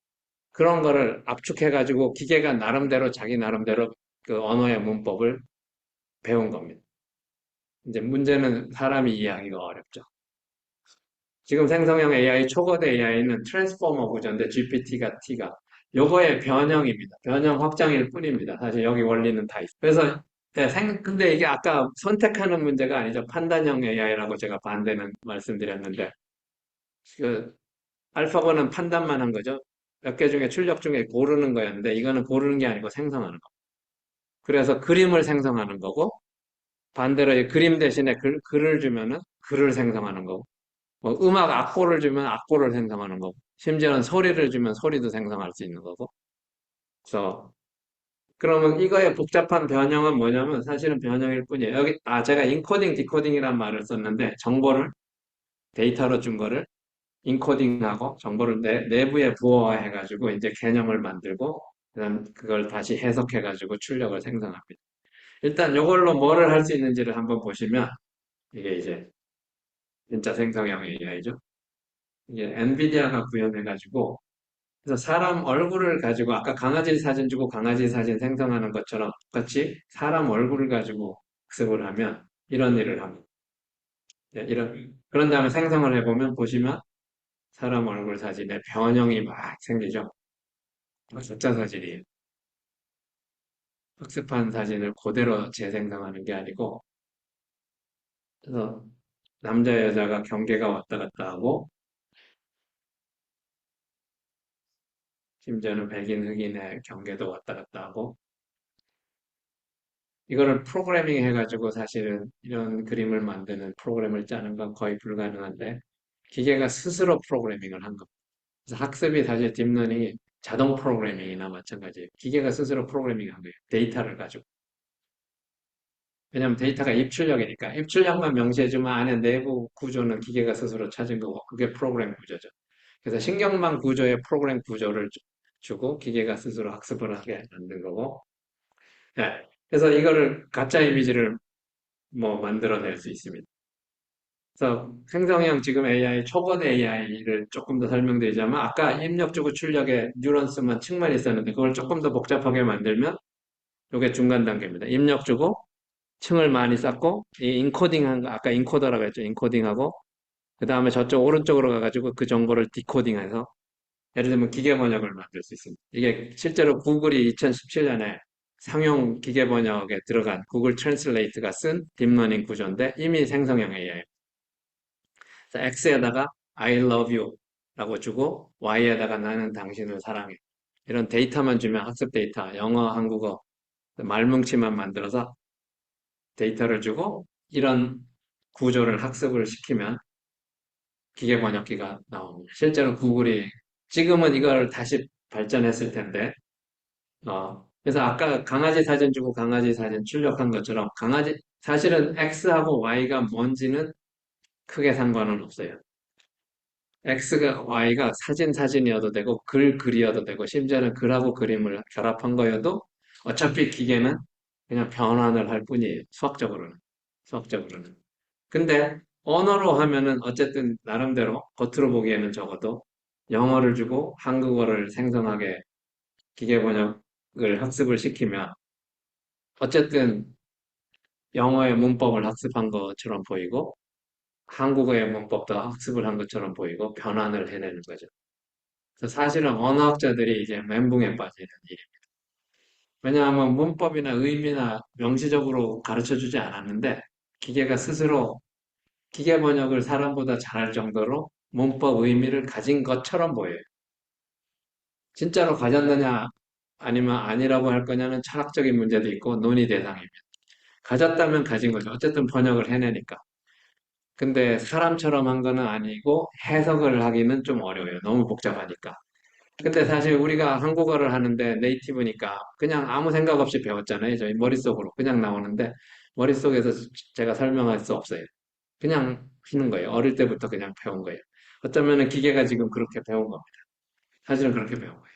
그런 거를 압축해가지고 기계가 나름대로 자기 나름대로 그 언어의 문법을 배운 겁니다. 이제 문제는 사람이 이해하기가 어렵죠. 지금 생성형 AI, 초거대 AI는 트랜스포머 구조인데 GPT가 T가 요거의 변형입니다. 변형 확장일 뿐입니다. 사실 여기 원리는 다 있어요. 그래서 네, 근데 이게 아까 선택하는 문제가 아니죠. 판단형 AI라고 제가 반대는 말씀드렸는데 그 알파고는 판단만 한 거죠. 몇 개 중에 출력 중에 고르는 거였는데 이거는 고르는 게 아니고 생성하는 거. 그래서 그림을 생성하는 거고 반대로 이 그림 대신에 글을 주면은 글을 생성하는 거고 뭐 음악 악보를 주면 악보를 생성하는 거고 심지어는 소리를 주면 소리도 생성할 수 있는 거고 그래서 그러면 이거의 복잡한 변형은 뭐냐면 사실은 변형일 뿐이에요. 여기 제가 인코딩 디코딩이란 말을 썼는데 정보를 데이터로 준 거를 인코딩하고 정보를 내부에 부호화해가지고 이제 개념을 만들고 그다음 그걸 다시 해석해가지고 출력을 생성합니다. 일단 이걸로 뭐를 할 수 있는지를 한번 보시면 이게 이제 진짜 생성형 AI죠. 이게 엔비디아가 구현해가지고 그래서 사람 얼굴을 가지고 아까 강아지 사진 주고 강아지 사진 생성하는 것처럼 똑같이 사람 얼굴을 가지고 학습을 하면 이런 일을 합니다. 네, 그런 다음에 생성을 해보면 보시면 사람 얼굴 사진에 변형이 막 생기죠. 가짜 사진이에요. 학습한 사진을 그대로 재생성하는 게 아니고 그래서 남자 여자가 경계가 왔다 갔다 하고 심지어는 백인 흑인의 경계도 왔다 갔다 하고 이거를 프로그래밍 해가지고 사실은 이런 그림을 만드는 프로그램을 짜는 건 거의 불가능한데 기계가 스스로 프로그래밍을 한 겁니다. 그래서 학습이 사실 딥러닝이 자동 프로그래밍이나 마찬가지예요. 기계가 스스로 프로그래밍 한 거예요. 데이터를 가지고. 왜냐하면 데이터가 입출력이니까 입출력만 명시해주면 안에 내부 구조는 기계가 스스로 찾은 거고 그게 프로그램 구조죠. 그래서 신경망 구조의 프로그램 구조를 주고 기계가 스스로 학습을 하게 만든 거고 네. 그래서 이거를 가짜 이미지를 뭐 만들어낼 수 있습니다. 그래서 생성형 지금 AI, 초보대 AI를 조금 더 설명드리자면 아까 입력 주고 출력에 뉴런스만 층만 있었는데 그걸 조금 더 복잡하게 만들면 이게 중간 단계입니다. 입력 주고 층을 많이 쌓고 이 인코딩한 거 아까 인코더라고 했죠. 인코딩하고 그 다음에 저쪽 오른쪽으로 가가지고 그 정보를 디코딩해서 예를 들면 기계 번역을 만들 수 있습니다. 이게 실제로 구글이 2017년에 상용 기계 번역에 들어간 구글 트랜슬레이트가 쓴 딥러닝 구조인데 이미 생성형 AI. 그래서 X에다가 I love you 라고 주고 Y에다가 나는 당신을 사랑해. 이런 데이터만 주면 학습 데이터, 영어, 한국어, 말뭉치만 만들어서 데이터를 주고 이런 구조를 학습을 시키면 기계 번역기가 나옵니다. 실제로 구글이 지금은 이걸 다시 발전했을 텐데 그래서 아까 강아지 사진 주고 강아지 사진 출력한 것처럼 강아지 사실은 X하고 Y가 뭔지는 크게 상관은 없어요. X가 Y가 사진이어도 되고 글이어도 되고 심지어는 글하고 그림을 결합한 거여도 어차피 기계는 그냥 변환을 할 뿐이에요. 수학적으로는. 수학적으로는. 근데 언어로 하면은 어쨌든 나름대로 겉으로 보기에는 적어도 영어를 주고 한국어를 생성하게 기계 번역을 학습을 시키면 어쨌든 영어의 문법을 학습한 것처럼 보이고 한국어의 문법도 학습을 한 것처럼 보이고 변환을 해내는 거죠. 그래서 사실은 언어학자들이 이제 멘붕에 빠지는 일입니다. 왜냐하면 문법이나 의미나 명시적으로 가르쳐 주지 않았는데 기계가 스스로 기계 번역을 사람보다 잘할 정도로 문법 의미를 가진 것처럼 보여요. 진짜로 가졌느냐 아니면 아니라고 할 거냐는 철학적인 문제도 있고 논의 대상입니다. 가졌다면 가진 거죠. 어쨌든 번역을 해내니까. 근데 사람처럼 한 거는 아니고 해석을 하기는 좀 어려워요. 너무 복잡하니까. 근데 사실 우리가 한국어를 하는데 네이티브니까 그냥 아무 생각 없이 배웠잖아요. 저희 머릿속으로 그냥 나오는데 머릿속에서 제가 설명할 수 없어요. 그냥 하는 거예요. 어릴 때부터 그냥 배운 거예요. 어쩌면은 기계가 지금 그렇게 배운 겁니다. 사실은 그렇게 배운 거예요.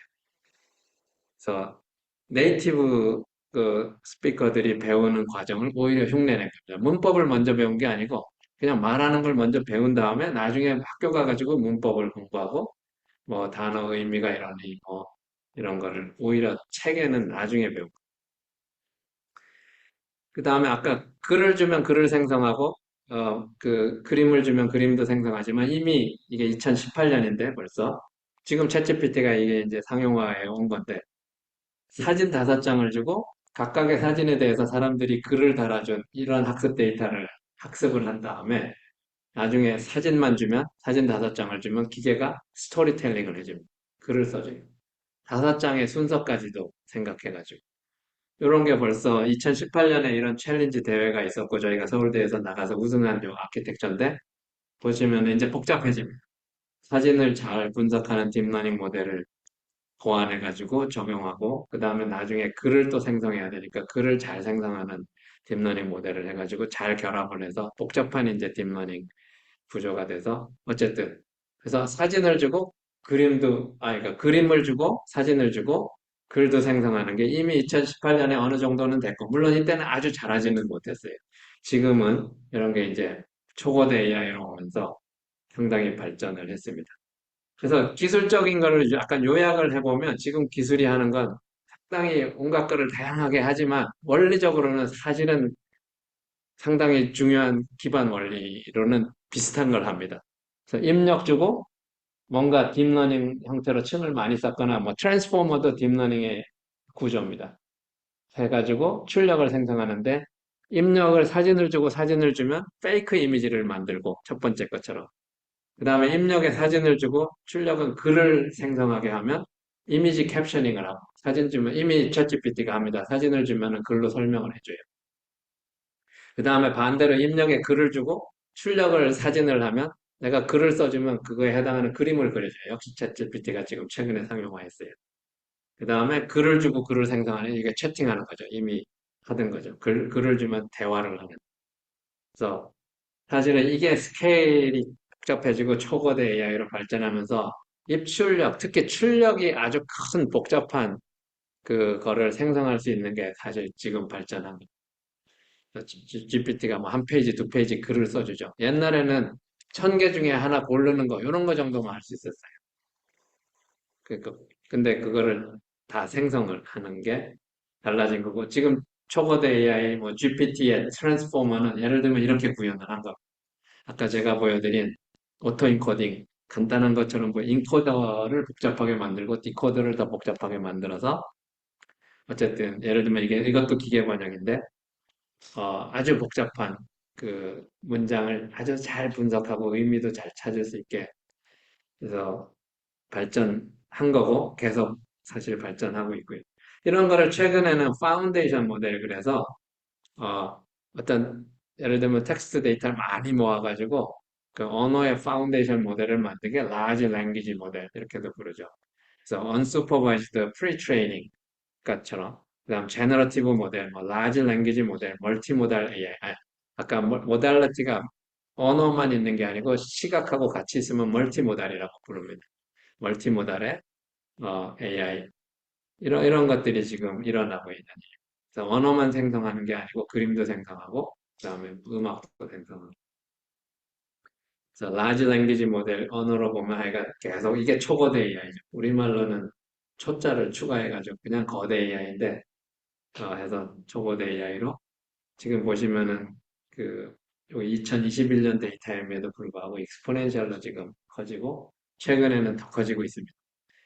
그래서 네이티브 그 스피커들이 배우는 과정을 오히려 흉내낸 겁니다. 문법을 먼저 배운 게 아니고 그냥 말하는 걸 먼저 배운 다음에 나중에 학교 가가지고 문법을 공부하고 뭐 단어 의미가 이러니 뭐 이런 거를 오히려 책에는 나중에 배우고 그 다음에 아까 글을 주면 글을 생성하고 그 그림을 주면 그림도 생성하지만 이미 이게 2018년인데 벌써 지금 챗GPT가 이게 이제 상용화에 온 건데 사진 5장을 주고 각각의 사진에 대해서 사람들이 글을 달아준 이런 학습 데이터를 학습을 한 다음에 나중에 사진만 주면 사진 5장을 주면 기계가 스토리텔링을 해줍니다. 글을 써줘요. 5장의 순서까지도 생각해가지고. 이런 게 벌써 2018년에 이런 챌린지 대회가 있었고 저희가 서울대에서 나가서 우승한 요 아키텍처인데 보시면 이제 복잡해집니다. 사진을 잘 분석하는 딥러닝 모델을 고안해가지고 적용하고 그 다음에 나중에 글을 또 생성해야 되니까 글을 잘 생성하는 딥러닝 모델을 해가지고 잘 결합을 해서 복잡한 이제 딥러닝 구조가 돼서 어쨌든 그래서 사진을 주고 그러니까 그림을 주고 사진을 주고 글도 생성하는 게 이미 2018년에 어느 정도는 됐고 물론 이때는 아주 잘하지는 못했어요. 지금은 이런 게 이제 초거대 AI로 오면서 상당히 발전을 했습니다. 그래서 기술적인 거를 약간 요약을 해보면 지금 기술이 하는 건 상당히 온갖 거를 다양하게 하지만 원리적으로는 사실은 상당히 중요한 기반 원리로는 비슷한 걸 합니다. 그래서 입력 주고 뭔가 딥러닝 형태로 층을 많이 쌓거나 뭐 트랜스포머도 딥러닝의 구조입니다. 해가지고 출력을 생성하는데 입력을 사진을 주고 사진을 주면 페이크 이미지를 만들고 첫 번째 것처럼 그 다음에 입력에 사진을 주고 출력은 글을 생성하게 하면 이미지 캡셔닝을 하고 사진 주면 이미 챗GPT가 합니다. 사진을 주면 글로 설명을 해줘요. 그 다음에 반대로 입력에 글을 주고 출력을 사진을 하면 내가 글을 써주면 그거에 해당하는 그림을 그려줘요. 역시 챗GPT가 지금 최근에 상용화했어요. 그 다음에 글을 주고 글을 생성하는 이게 채팅하는 거죠. 이미 하던 거죠. 글을 주면 대화를 하는. 그래서 사실은 이게 스케일이 복잡해지고 초거대 AI로 발전하면서 입출력, 특히 출력이 아주 큰 복잡한 그거를 생성할 수 있는 게 사실 지금 발전한 GPT가 뭐 한 페이지, 2페이지 글을 써주죠. 옛날에는 1,000개 중에 하나 고르는 거, 이런 거 정도만 할 수 있었어요. 근데 그거를 다 생성을 하는 게 달라진 거고, 지금 초거대 AI, 뭐 GPT의 트랜스포머는 예를 들면 이렇게 구현을 한 거. 아까 제가 보여드린 오토 인코딩, 간단한 것처럼 뭐 인코더를 복잡하게 만들고 디코더를 더 복잡하게 만들어서 어쨌든 예를 들면 이것도 기계 번역인데 아주 복잡한 그 문장을 아주 잘 분석하고 의미도 잘 찾을 수 있게 그래서 발전한 거고 계속 사실 발전하고 있고요. 이런 거를 최근에는 파운데이션 모델 그래서 어떤 예를 들면 텍스트 데이터를 많이 모아가지고 그 언어의 파운데이션 모델을 만들게 large language 모델 이렇게도 부르죠. 그래서 unsupervised pre-training 것처럼 그다음 제너러티브 모델, 뭐 라지 랭귀지 모델, 멀티모달 AI. 아까 모달리티가 언어만 있는 게 아니고 시각하고 같이 있으면 멀티모달이라고 부릅니다. 멀티모달의 AI 이런 것들이 지금 일어나고 있는 일이에요. 그래서 언어만 생성하는 게 아니고 그림도 생성하고 그다음에 음악도 생성하고. 그래서 라지 랭귀지 모델 언어로 보면 하여간 계속 이게 초거대 AI죠. 우리말로는 초자를 추가해가지고 그냥 거대 AI인데 해서 초보대 AI로 지금 보시면은 그 2021년 데이터임에도 불구하고 익스포넨셜로 지금 커지고 최근에는 더 커지고 있습니다.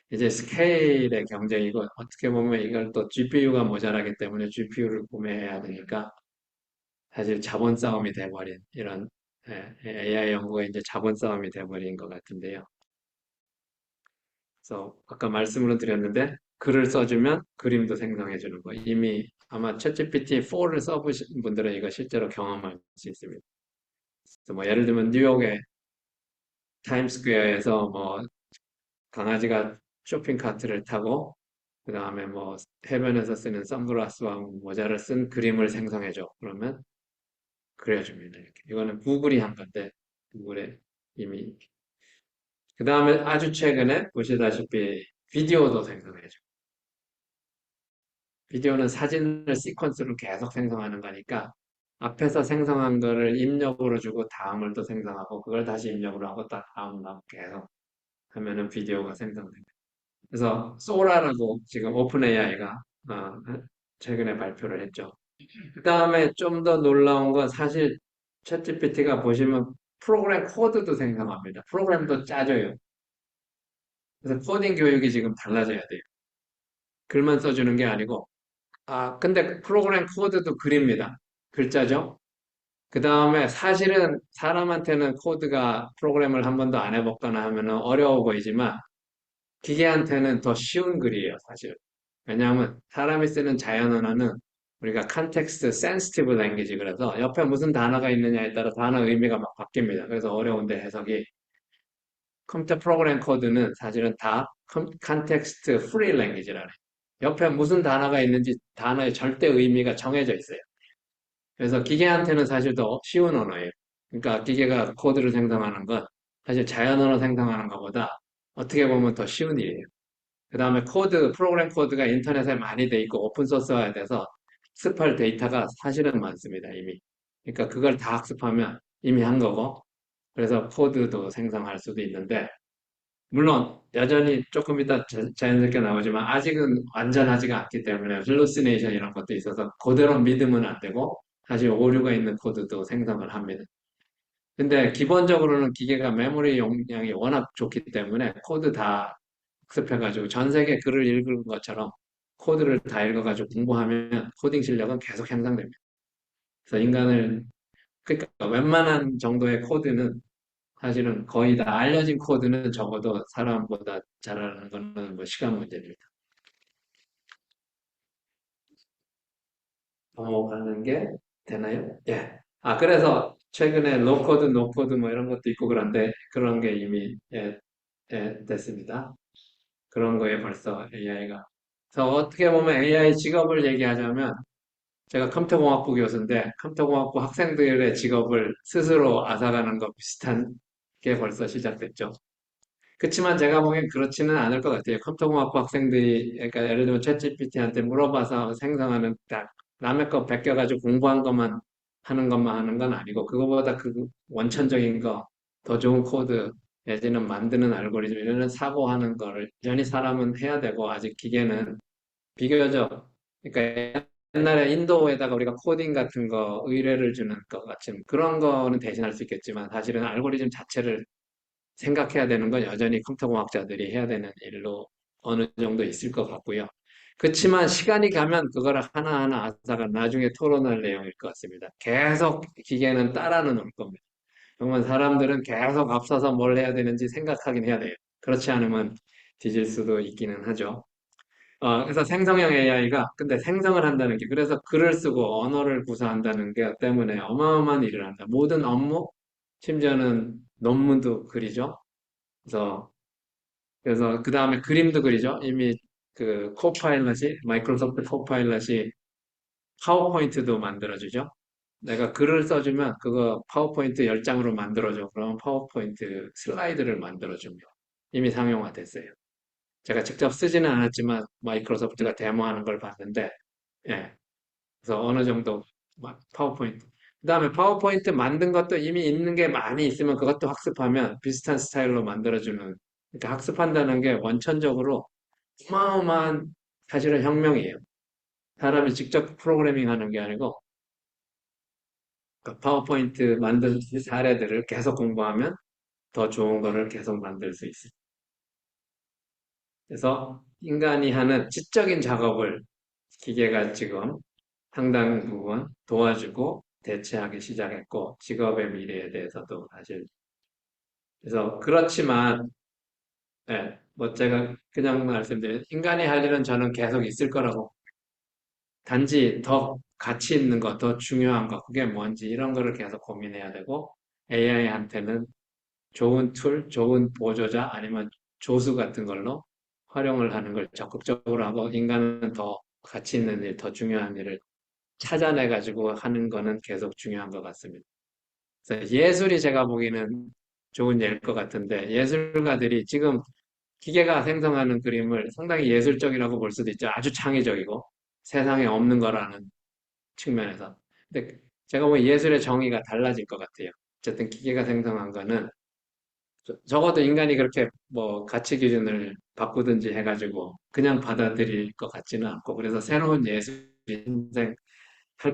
이제 스케일의 경쟁이고 어떻게 보면 이걸 또 GPU가 모자라기 때문에 GPU를 구매해야 되니까 사실 자본 싸움이 돼버린 이런 AI 연구가 이제 자본 싸움이 돼버린 것 같은데요. 그래서 아까 말씀을 드렸는데 글을 써주면 그림도 생성해 주는 거. 이미 아마 챗GPT 4를 써보신 분들은 이거 실제로 경험할 수 있습니다. 그래서 뭐 예를 들면 뉴욕의 타임스퀘어에서 뭐 강아지가 쇼핑 카트를 타고 그 다음에 뭐 해변에서 쓰는 선글라스와 모자를 쓴 그림을 생성해 줘. 그러면 그려줍니다. 이렇게. 이거는 구글이 한 건데, 구글에 이미. 그 다음에 아주 최근에 보시다시피 비디오도 생성해줘. 비디오는 사진을 시퀀스로 계속 생성하는 거니까 앞에서 생성한 거를 입력으로 주고 다음을 또 생성하고 그걸 다시 입력으로 하고 또 다음을 하고 계속 하면은 비디오가 생성됩니다. 그래서 소라라고 지금 오픈 AI가 최근에 발표를 했죠. 그 다음에 좀 더 놀라운 건 사실 챗GPT가 보시면 프로그램 코드도 생성합니다. 프로그램도 짜줘요. 그래서 코딩 교육이 지금 달라져야 돼요. 글만 써주는 게 아니고 근데 프로그램 코드도 그립니다. 글자죠. 그 다음에 사실은 사람한테는 코드가 프로그램을 한 번도 안 해봤거나 하면 어려워 보이지만 기계한테는 더 쉬운 글이에요, 사실. 왜냐하면 사람이 쓰는 자연 언어는 우리가 context sensitive language 그래서 옆에 무슨 단어가 있느냐에 따라 단어 의미가 막 바뀝니다. 그래서 어려운데 해석이 컴퓨터 프로그램 코드는 사실은 다 context free language라 그래요. 옆에 무슨 단어가 있는지 단어의 절대 의미가 정해져 있어요. 그래서 기계한테는 사실 더 쉬운 언어예요. 그러니까 기계가 코드를 생성하는 건 사실 자연 언어 생성하는 것보다 어떻게 보면 더 쉬운 일이에요. 그 다음에 프로그램 코드가 인터넷에 많이 돼 있고 오픈소스화에 돼서 학습할 데이터가 사실은 많습니다, 이미. 그러니까 그걸 다 학습하면 이미 한 거고, 그래서 코드도 생성할 수도 있는데, 물론 여전히 조금 이따 자연스럽게 나오지만 아직은 완전하지가 않기 때문에 hallucination 이런 것도 있어서 그대로 믿으면 안 되고, 사실 오류가 있는 코드도 생성을 합니다. 근데 기본적으로는 기계가 메모리 용량이 워낙 좋기 때문에 코드 다 학습해가지고 전 세계 글을 읽은 것처럼 코드를 다 읽어가지고 공부하면 코딩 실력은 계속 향상됩니다. 그래서 그러니까 웬만한 정도의 코드는 사실은 거의 다 알려진 코드는 적어도 사람보다 잘하는 거는 뭐 시간 문제입니다. 넘어가는 게 되나요? 예. 그래서 최근에 로코드, 노코드 뭐 이런 것도 있고 그런데 그런 게 이미 됐습니다. 그런 거에 벌써 AI가. 그래서 어떻게 보면 AI 직업을 얘기하자면 제가 컴퓨터공학부 교수인데 컴퓨터공학부 학생들의 직업을 스스로 앗아가는 것 비슷한 게 벌써 시작됐죠. 그렇지만 제가 보기엔 그렇지는 않을 것 같아요. 컴퓨터공학부 학생들이 그러니까 예를 들면 챗GPT한테 물어봐서 생성하는 딱 남의 거 베껴가지고 공부한 것만 하는 건 아니고 그거보다 그 원천적인 거 더 좋은 코드 내지는 만드는 알고리즘 이런 사고하는 거를 여전히 사람은 해야 되고 아직 기계는 비교적 그러니까 옛날에 인도에다가 우리가 코딩 같은 거 의뢰를 주는 것 같은 그런 거는 대신할 수 있겠지만 사실은 알고리즘 자체를 생각해야 되는 건 여전히 컴퓨터공학자들이 해야 되는 일로 어느 정도 있을 것 같고요. 그렇지만 시간이 가면 그걸 하나하나 아사가 나중에 토론할 내용일 것 같습니다. 계속 기계는 따라는 올 겁니다. 그러면 사람들은 계속 앞서서 뭘 해야 되는지 생각하긴 해야 돼요. 그렇지 않으면 뒤질 수도 있기는 하죠. 그래서 생성형 AI가 근데 생성을 한다는 게 그래서 글을 쓰고 언어를 구사한다는 게 때문에 어마어마한 일을 한다. 모든 업무, 심지어는 논문도 그리죠. 그래서 그 다음에 그림도 그리죠. 이미 그 코파일럿이 마이크로소프트 코파일럿이 파워포인트도 만들어주죠. 내가 글을 써주면 그거 파워포인트 10장으로 만들어줘. 그럼 파워포인트 슬라이드를 만들어줍니다. 이미 상용화됐어요. 제가 직접 쓰지는 않았지만 마이크로소프트가 데모하는 걸 봤는데, 예. 그래서 어느 정도 파워포인트. 그다음에 파워포인트 만든 것도 이미 있는 게 많이 있으면 그것도 학습하면 비슷한 스타일로 만들어주는. 그러니까 학습한다는 게 원천적으로 어마어마한 사실은 혁명이에요. 사람이 직접 프로그래밍 하는 게 아니고 그 파워포인트 만든 사례들을 계속 공부하면 더 좋은 거를 계속 만들 수 있어요. 그래서 인간이 하는 지적인 작업을 기계가 지금 상당 부분 도와주고 대체하기 시작했고 직업의 미래에 대해서도 사실 그래서 그렇지만 뭐 제가 그냥 말씀드린 인간이 할 일은 저는 계속 있을 거라고 단지 더 가치 있는 것, 더 중요한 것 그게 뭔지 이런 거를 계속 고민해야 되고 AI한테는 좋은 툴, 좋은 보조자 아니면 조수 같은 걸로 활용을 하는 걸 적극적으로 하고 인간은 더 가치 있는 일, 더 중요한 일을 찾아내가지고 하는 거는 계속 중요한 것 같습니다. 그래서 예술이 제가 보기에는 좋은 예일 것 같은데 예술가들이 지금 기계가 생성하는 그림을 상당히 예술적이라고 볼 수도 있죠. 아주 창의적이고 세상에 없는 거라는 측면에서. 근데 제가 보기엔 예술의 정의가 달라질 것 같아요. 어쨌든 기계가 생성한 거는 적어도 인간이 그렇게 뭐 가치 기준을 바꾸든지 해가지고 그냥 받아들일 것 같지는 않고 그래서 새로운 예술이 탄생할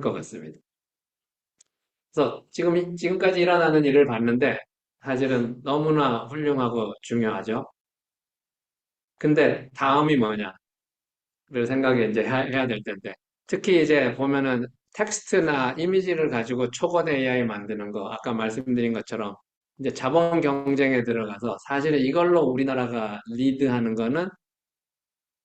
것 같습니다. 그래서 지금까지 일어나는 일을 봤는데 사실은 너무나 훌륭하고 중요하죠. 근데 다음이 뭐냐를 생각해 이제 해야 될 텐데 특히 이제 보면은 텍스트나 이미지를 가지고 초건 AI 만드는 거 아까 말씀드린 것처럼 이제 자본 경쟁에 들어가서 사실은 이걸로 우리나라가 리드하는 거는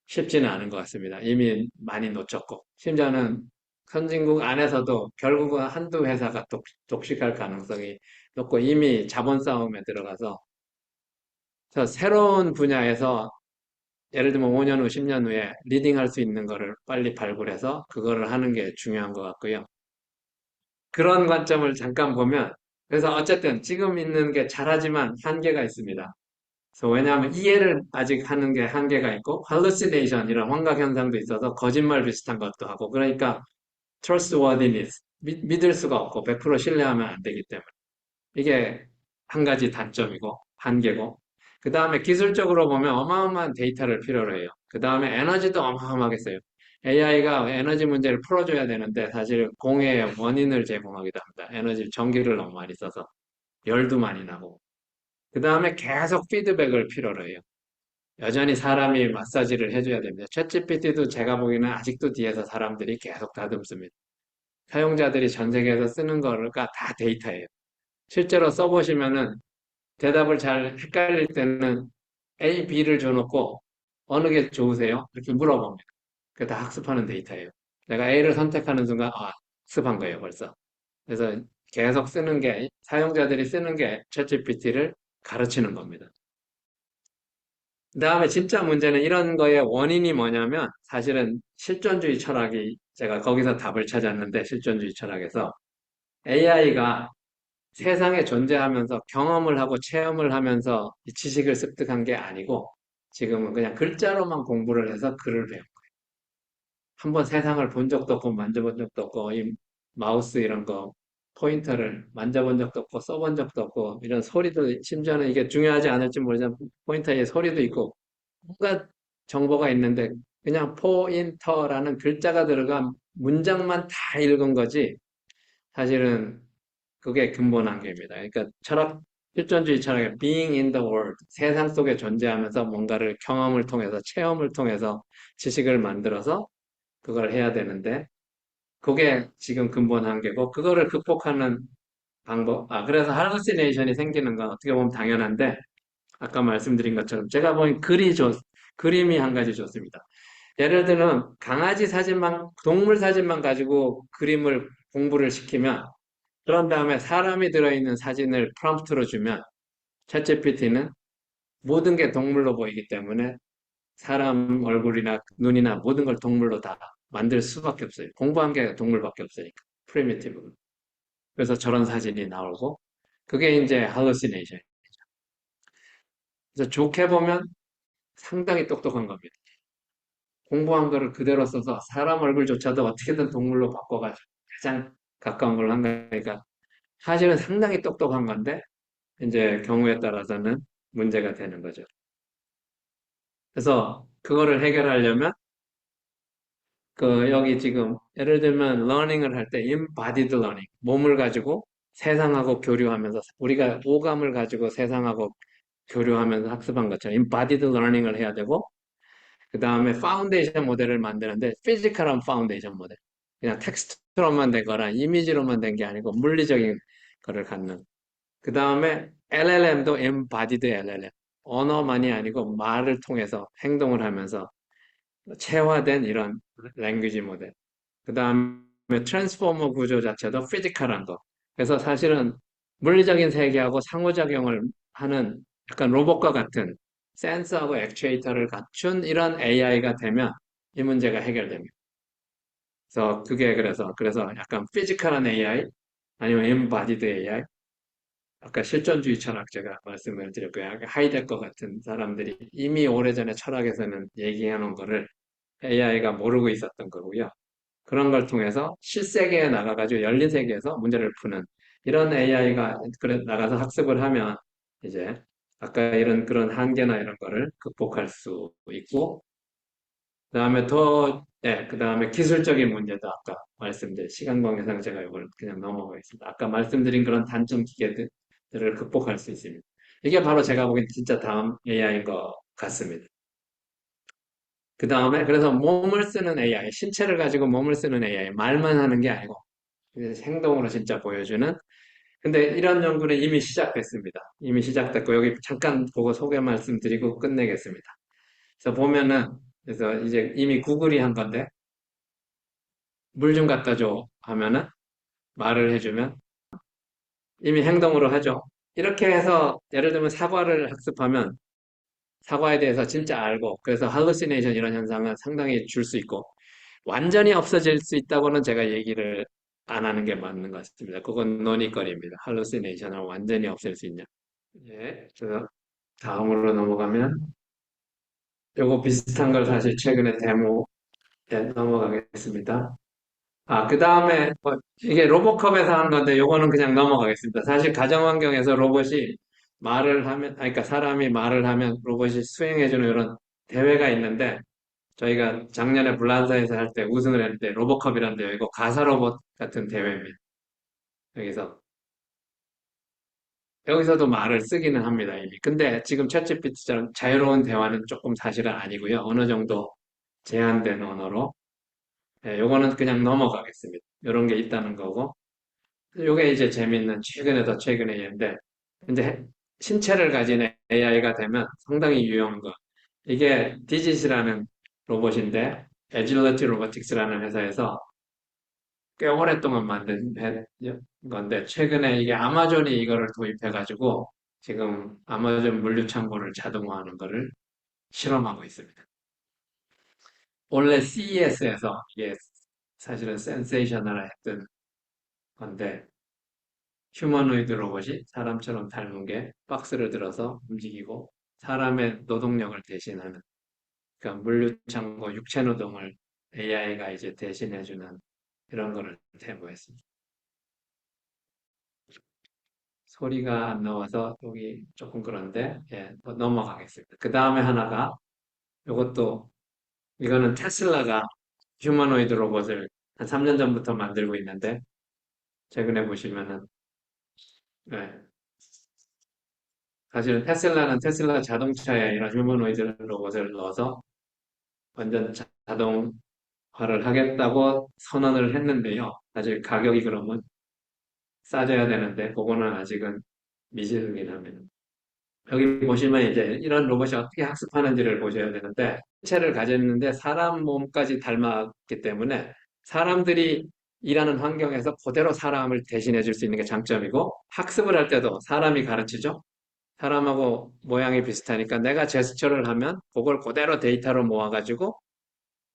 쉽지는 않은 것 같습니다. 이미 많이 놓쳤고 심지어는 선진국 안에서도 결국은 한두 회사가 독식할 가능성이 높고 이미 자본 싸움에 들어가서 새로운 분야에서 예를 들면 5년 후, 10년 후에 리딩할 수 있는 거를 빨리 발굴해서 그거를 하는 게 중요한 것 같고요. 그런 관점을 잠깐 보면 그래서 어쨌든 지금 있는 게 잘하지만 한계가 있습니다. 그래서 왜냐하면 이해를 아직 하는 게 한계가 있고 hallucination 이런 환각 현상도 있어서 거짓말 비슷한 것도 하고 그러니까 trustworthiness 믿을 수가 없고 100% 신뢰하면 안 되기 때문에 이게 한 가지 단점이고 한계고 그 다음에 기술적으로 보면 어마어마한 데이터를 필요로 해요. 그 다음에 에너지도 어마어마하게 써요. AI가 에너지 문제를 풀어줘야 되는데 사실 공해의 원인을 제공하기도 합니다. 에너지 전기를 너무 많이 써서 열도 많이 나고 그 다음에 계속 피드백을 필요로 해요. 여전히 사람이 마사지를 해줘야 됩니다. 챗GPT도 제가 보기에는 아직도 뒤에서 사람들이 계속 다듬습니다. 사용자들이 전 세계에서 쓰는 거가 다 데이터예요. 실제로 써보시면은 대답을 잘 헷갈릴 때는 A, B를 줘놓고 어느 게 좋으세요? 이렇게 물어봅니다. 그게 다 학습하는 데이터예요. 내가 A를 선택하는 순간 학습한 거예요, 벌써. 그래서 계속 쓰는 게 사용자들이 쓰는 게 챗GPT를 가르치는 겁니다. 그다음에 진짜 문제는 이런 거의 원인이 뭐냐면 사실은 실존주의 철학이 제가 거기서 답을 찾았는데 실존주의 철학에서 AI가 세상에 존재하면서 경험을 하고 체험을 하면서 이 지식을 습득한 게 아니고 지금은 그냥 글자로만 공부를 해서 글을 배워. 한번 세상을 본 적도 없고 만져본 적도 없고 이 마우스 이런 거 포인터를 만져본 적도 없고 써본 적도 없고 이런 소리도 심지어는 이게 중요하지 않을지 모르지만 포인터에 소리도 있고 온갖 정보가 있는데 그냥 포인터라는 글자가 들어간 문장만 다 읽은 거지 사실은 그게 근본 한계입니다. 그러니까 실존주의 철학의 being in the world, 세상 속에 존재하면서 뭔가를 경험을 통해서, 체험을 통해서 지식을 만들어서 그걸 해야 되는데, 그게 지금 근본 한계고, 그거를 극복하는 방법, 그래서 할루시네이션이 생기는 건 어떻게 보면 당연한데, 아까 말씀드린 것처럼 제가 보기엔 그림이 한 가지 좋습니다. 예를 들면 강아지 사진만, 동물 사진만 가지고 그림을 공부를 시키면 그런 다음에 사람이 들어있는 사진을 프롬프트로 주면 챗GPT는 모든 게 동물로 보이기 때문에 사람 얼굴이나 눈이나 모든 걸 동물로 다 만들 수밖에 없어요. 공부한 게 동물밖에 없으니까. 프리미티브. 그래서 저런 사진이 나오고 그게 이제 hallucination. 그래서 좋게 보면 상당히 똑똑한 겁니다. 공부한 거를 그대로 써서 사람 얼굴조차도 어떻게든 동물로 바꿔가지고 가장 가까운 걸 한 거니까 사실은 상당히 똑똑한 건데 이제 경우에 따라서는 문제가 되는 거죠. 그래서 그거를 해결하려면 여기 지금 예를 들면 러닝을 할 때 embodied learning 몸을 가지고 세상하고 교류하면서 우리가 오감을 가지고 세상하고 교류하면서 학습한 것처럼 embodied learning을 해야 되고 그 다음에 파운데이션 모델을 만드는데 피지컬한 파운데이션 모델 그냥 텍스트로만 된 거나 이미지로만 된 게 아니고 물리적인 거를 갖는 그 다음에 LLM도 embodied LLM 언어만이 아니고 말을 통해서 행동을 하면서 체화된 이런 랭귀지 모델. 그 다음에 트랜스포머 구조 자체도 피지컬한 거. 그래서 사실은 물리적인 세계하고 상호작용을 하는 약간 로봇과 같은 센서하고 액추에이터를 갖춘 이런 AI가 되면 이 문제가 해결됩니다. 그래서 그게 그래서 약간 피지컬한 AI 아니면 엠바디드 AI 아까 실존주의 철학 제가 말씀을 드렸고요. 하이데거 같은 사람들이 이미 오래전에 철학에서는 얘기해 놓은 거를 AI가 모르고 있었던 거고요. 그런 걸 통해서 실세계에 나가가지고 열린 세계에서 문제를 푸는 이런 AI가 그래 나가서 학습을 하면 이제 아까 이런 그런 한계나 이런 거를 극복할 수 있고 그다음에 그다음에 기술적인 문제도 아까 말씀드린 시간 관계상 제가 이걸 그냥 넘어가겠습니다. 아까 말씀드린 그런 단점 기계들을 극복할 수 있습니다. 이게 바로 제가 보기엔 진짜 다음 AI인 것 같습니다. 그 다음에 그래서 몸을 쓰는 AI, 신체를 가지고 몸을 쓰는 AI, 말만 하는 게 아니고 행동으로 진짜 보여주는. 근데 이런 연구는 이미 시작됐습니다. 이미 시작됐고 여기 잠깐 보고 소개 말씀드리고 끝내겠습니다. 그래서 보면은 그래서 이제 이미 구글이 한 건데 물 좀 갖다 줘 하면은 말을 해주면 이미 행동으로 하죠. 이렇게 해서 예를 들면 사과를 학습하면 사과에 대해서 진짜 알고 그래서 할루시네이션 이런 현상은 상당히 줄 수 있고 완전히 없어질 수 있다고는 제가 얘기를 안 하는 게 맞는 것 같습니다. 그건 논의거리입니다. 할루시네이션을 완전히 없앨 수 있냐. 예, 그래서 다음으로 넘어가면 요거 비슷한 걸 사실 최근에 데모에 넘어가겠습니다. 아, 그 다음에 이게 로보컵에서 하는 건데 요거는 그냥 넘어가겠습니다. 사실 가정환경에서 로봇이 말을 하면, 그러니까 사람이 말을 하면 로봇이 수행해주는 이런 대회가 있는데 저희가 작년에 불란서에서 할 때 우승을 했는데 로보컵이라는 대회고 가사 로봇 같은 대회입니다. 여기서 여기서도 말을 쓰기는 합니다, 이미. 근데 지금 챗GPT처럼 자유로운 대화는 조금 사실은 아니고요. 어느 정도 제한된 언어로. 요거는 그냥 넘어가겠습니다. 이런 게 있다는 거고. 요게 이제 재밌는 최근에 더 최근의 예인데, 이제 신체를 가진 AI가 되면 상당히 유용한 거. 이게 디짓이라는 로봇인데, 에질러티 로보틱스라는 회사에서 꽤 오랫동안 만든 건데, 최근에 이게 아마존이 이거를 도입해가지고, 지금 아마존 물류창고를 자동화하는 거를 실험하고 있습니다. 원래 CES에서 이게 사실은 센세이셔널 했던 건데, 휴머노이드 로봇이 사람처럼 닮은 게 박스를 들어서 움직이고, 사람의 노동력을 대신하는, 그러니까 물류창고 육체 노동을 AI가 이제 대신해주는 이런 거를 데모했습니다. 소리가 안 나와서 여기 조금 그런데 넘어가겠습니다. 그 다음에 하나가 이것도 이거는 테슬라가 휴머노이드 로봇을 한 3년 전부터 만들고 있는데 최근에 보시면은 네, 사실은 테슬라는 테슬라 자동차에 이런 휴머노이드 로봇을 넣어서 완전 자동화를 하겠다고 선언을 했는데요. 사실 가격이 그러면 싸져야 되는데 그거는 아직은 미지수긴 합니다. 여기 보시면 이제 이런 로봇이 어떻게 학습하는지를 보셔야 되는데, 신체를 가졌는데 사람 몸까지 닮았기 때문에 사람들이 일하는 환경에서 그대로 사람을 대신해 줄 수 있는 게 장점이고, 학습을 할 때도 사람이 가르치죠? 사람하고 모양이 비슷하니까 내가 제스처를 하면 그걸 그대로 데이터로 모아가지고,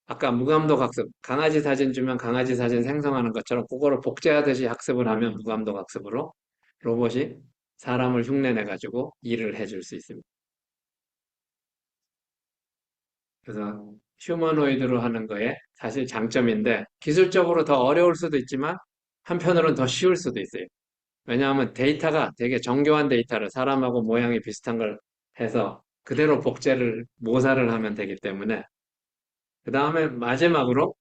아까 무감독 학습, 강아지 사진 주면 강아지 사진 생성하는 것처럼 그거를 복제하듯이 학습을 하면 무감독 학습으로 로봇이 사람을 흉내내가지고 일을 해줄 수 있습니다. 그래서 휴머노이드로 하는 거에 사실 장점인데 기술적으로 더 어려울 수도 있지만 한편으로는 더 쉬울 수도 있어요. 왜냐하면 데이터가 되게 정교한 데이터를 사람하고 모양이 비슷한 걸 해서 그대로 복제를 모사를 하면 되기 때문에 그 다음에 마지막으로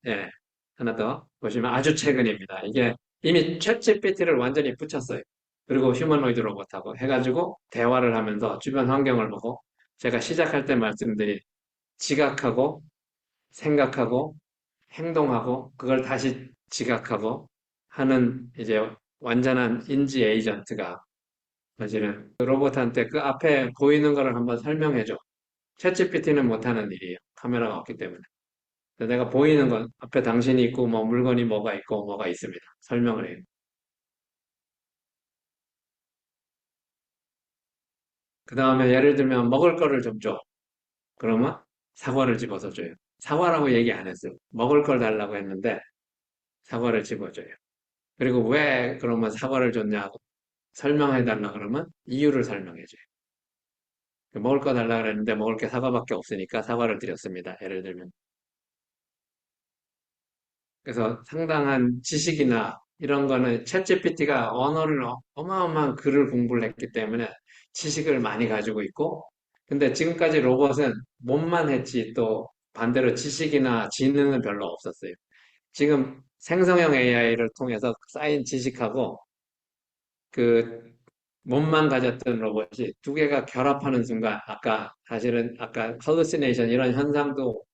하나 더 보시면 아주 최근입니다. 이게 이미 챗 GPT를 완전히 붙였어요. 그리고 휴머노이드 로봇하고 해가지고 대화를 하면서 주변 환경을 보고 제가 시작할 때 말씀드린 지각하고 생각하고 행동하고 그걸 다시 지각하고 하는 이제 완전한 인지 에이전트가 사실은 그 로봇한테 그 앞에 보이는 거를 한번 설명해줘. 챗GPT는 못하는 일이에요. 카메라가 없기 때문에. 내가 보이는 건 앞에 당신이 있고 뭐 물건이 뭐가 있고 뭐가 있습니다. 설명을 해요. 그 다음에 예를 들면 먹을 거를 좀 줘. 그러면 사과를 집어서 줘요. 사과라고 얘기 안 했어요. 먹을 걸 달라고 했는데 사과를 집어줘요. 그리고 왜 그러면 사과를 줬냐고 설명해달라 그러면 이유를 설명해줘요. 먹을 거 달라 그랬는데 먹을 게 사과밖에 없으니까 사과를 드렸습니다. 예를 들면. 그래서 상당한 지식이나 이런 거는 챗GPT가 언어를 어마어마한 글을 공부를 했기 때문에 지식을 많이 가지고 있고, 근데 지금까지 로봇은 몸만 했지 또 반대로 지식이나 지능은 별로 없었어요. 지금 생성형 AI를 통해서 쌓인 지식하고 그 몸만 가졌던 로봇이 두 개가 결합하는 순간 아까 hallucination 이런 현상도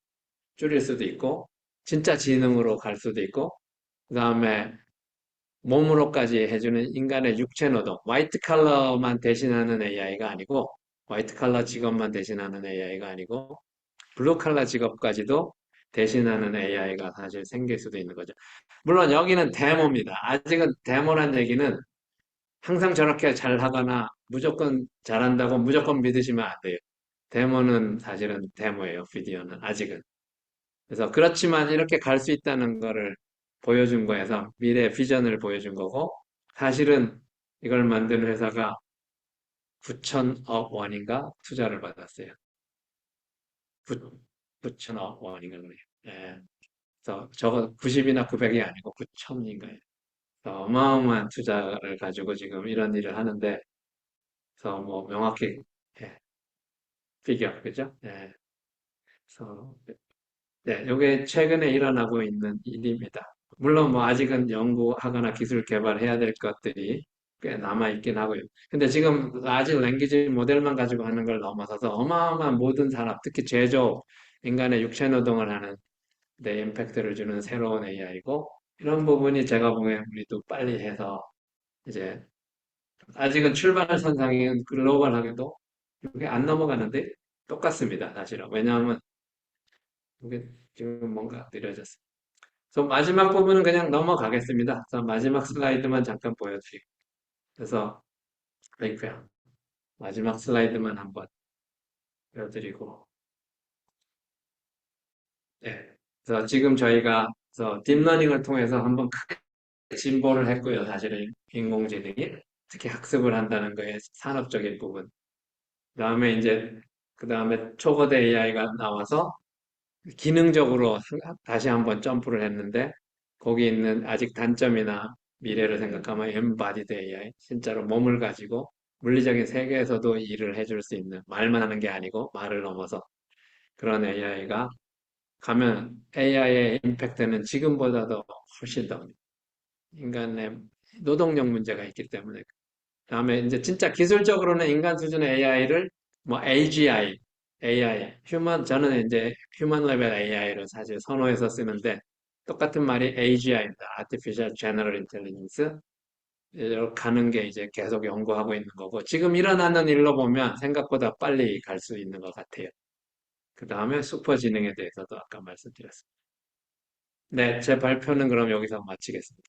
줄일 수도 있고 진짜 지능으로 갈 수도 있고 그다음에 몸으로까지 해주는 인간의 육체 노동 화이트 칼러만 대신하는 AI가 아니고 화이트 칼러 직업만 대신하는 AI가 아니고 블루 칼라 직업까지도 대신하는 AI가 사실 생길 수도 있는 거죠. 물론 여기는 데모입니다. 아직은 데모란 얘기는 항상 저렇게 잘하거나 무조건 잘한다고 무조건 믿으시면 안 돼요. 데모는 사실은 데모예요. 비디오는 아직은. 그래서 그렇지만 이렇게 갈 수 있다는 거를 보여준 거에서 미래 비전을 보여준 거고 사실은 이걸 만든 회사가 9천억 원인가 투자를 받았어요. 9천억 원인가 그래요. 예. 그래서 저거 90이나 900이 아니고 9천인가요. 어마어마한 투자를 가지고 지금 이런 일을 하는데 그래서 뭐 명확히 예, 피겨 그죠? 예. 그래서 네, 이게 최근에 일어나고 있는 일입니다. 물론 뭐 아직은 연구하거나 기술 개발해야 될 것들이 꽤 남아 있긴 하고요. 근데 지금 아직 랭귀지 모델만 가지고 하는 걸 넘어서서 어마어마한 모든 산업, 특히 제조업, 인간의 육체 노동을 하는 데 임팩트를 주는 새로운 AI고 이런 부분이 제가 보기엔 우리도 빨리 해서 이제 아직은 출발선상인 글로벌하게도 이게 안 넘어가는데 똑같습니다, 사실은. 왜냐하면 이게 지금 뭔가 느려졌어요. 그래서 마지막 부분은 그냥 넘어가겠습니다. 그래서 마지막 슬라이드만 잠깐 보여드리고. 그래서 링크야. 마지막 슬라이드만 한번 보여드리고. 네. 그래서 지금 저희가 그래서 딥러닝을 통해서 한번 크게 진보를 했고요. 사실은 인공지능이 특히 학습을 한다는 거에 산업적인 부분. 그다음에 이제 그다음에 초거대 AI가 나와서 기능적으로 다시 한번 점프를 했는데 거기 있는 아직 단점이나 미래를 생각하면 엠바디드 AI 진짜로 몸을 가지고 물리적인 세계에서도 일을 해줄 수 있는 말만 하는 게 아니고 말을 넘어서 그런 AI가 가면 AI의 임팩트는 지금보다도 훨씬 더 인간의 노동력 문제가 있기 때문에 다음에 이제 진짜 기술적으로는 인간 수준의 AI를 뭐 AGI, 저는 이제 휴먼 레벨 AI를 사실 선호해서 쓰는데 똑같은 말이 AGI입니다. Artificial General Intelligence. 이렇게 가는 게 이제 계속 연구하고 있는 거고 지금 일어나는 일로 보면 생각보다 빨리 갈 수 있는 것 같아요. 그 다음에 슈퍼지능에 대해서도 아까 말씀드렸습니다. 네, 제 발표는 그럼 여기서 마치겠습니다.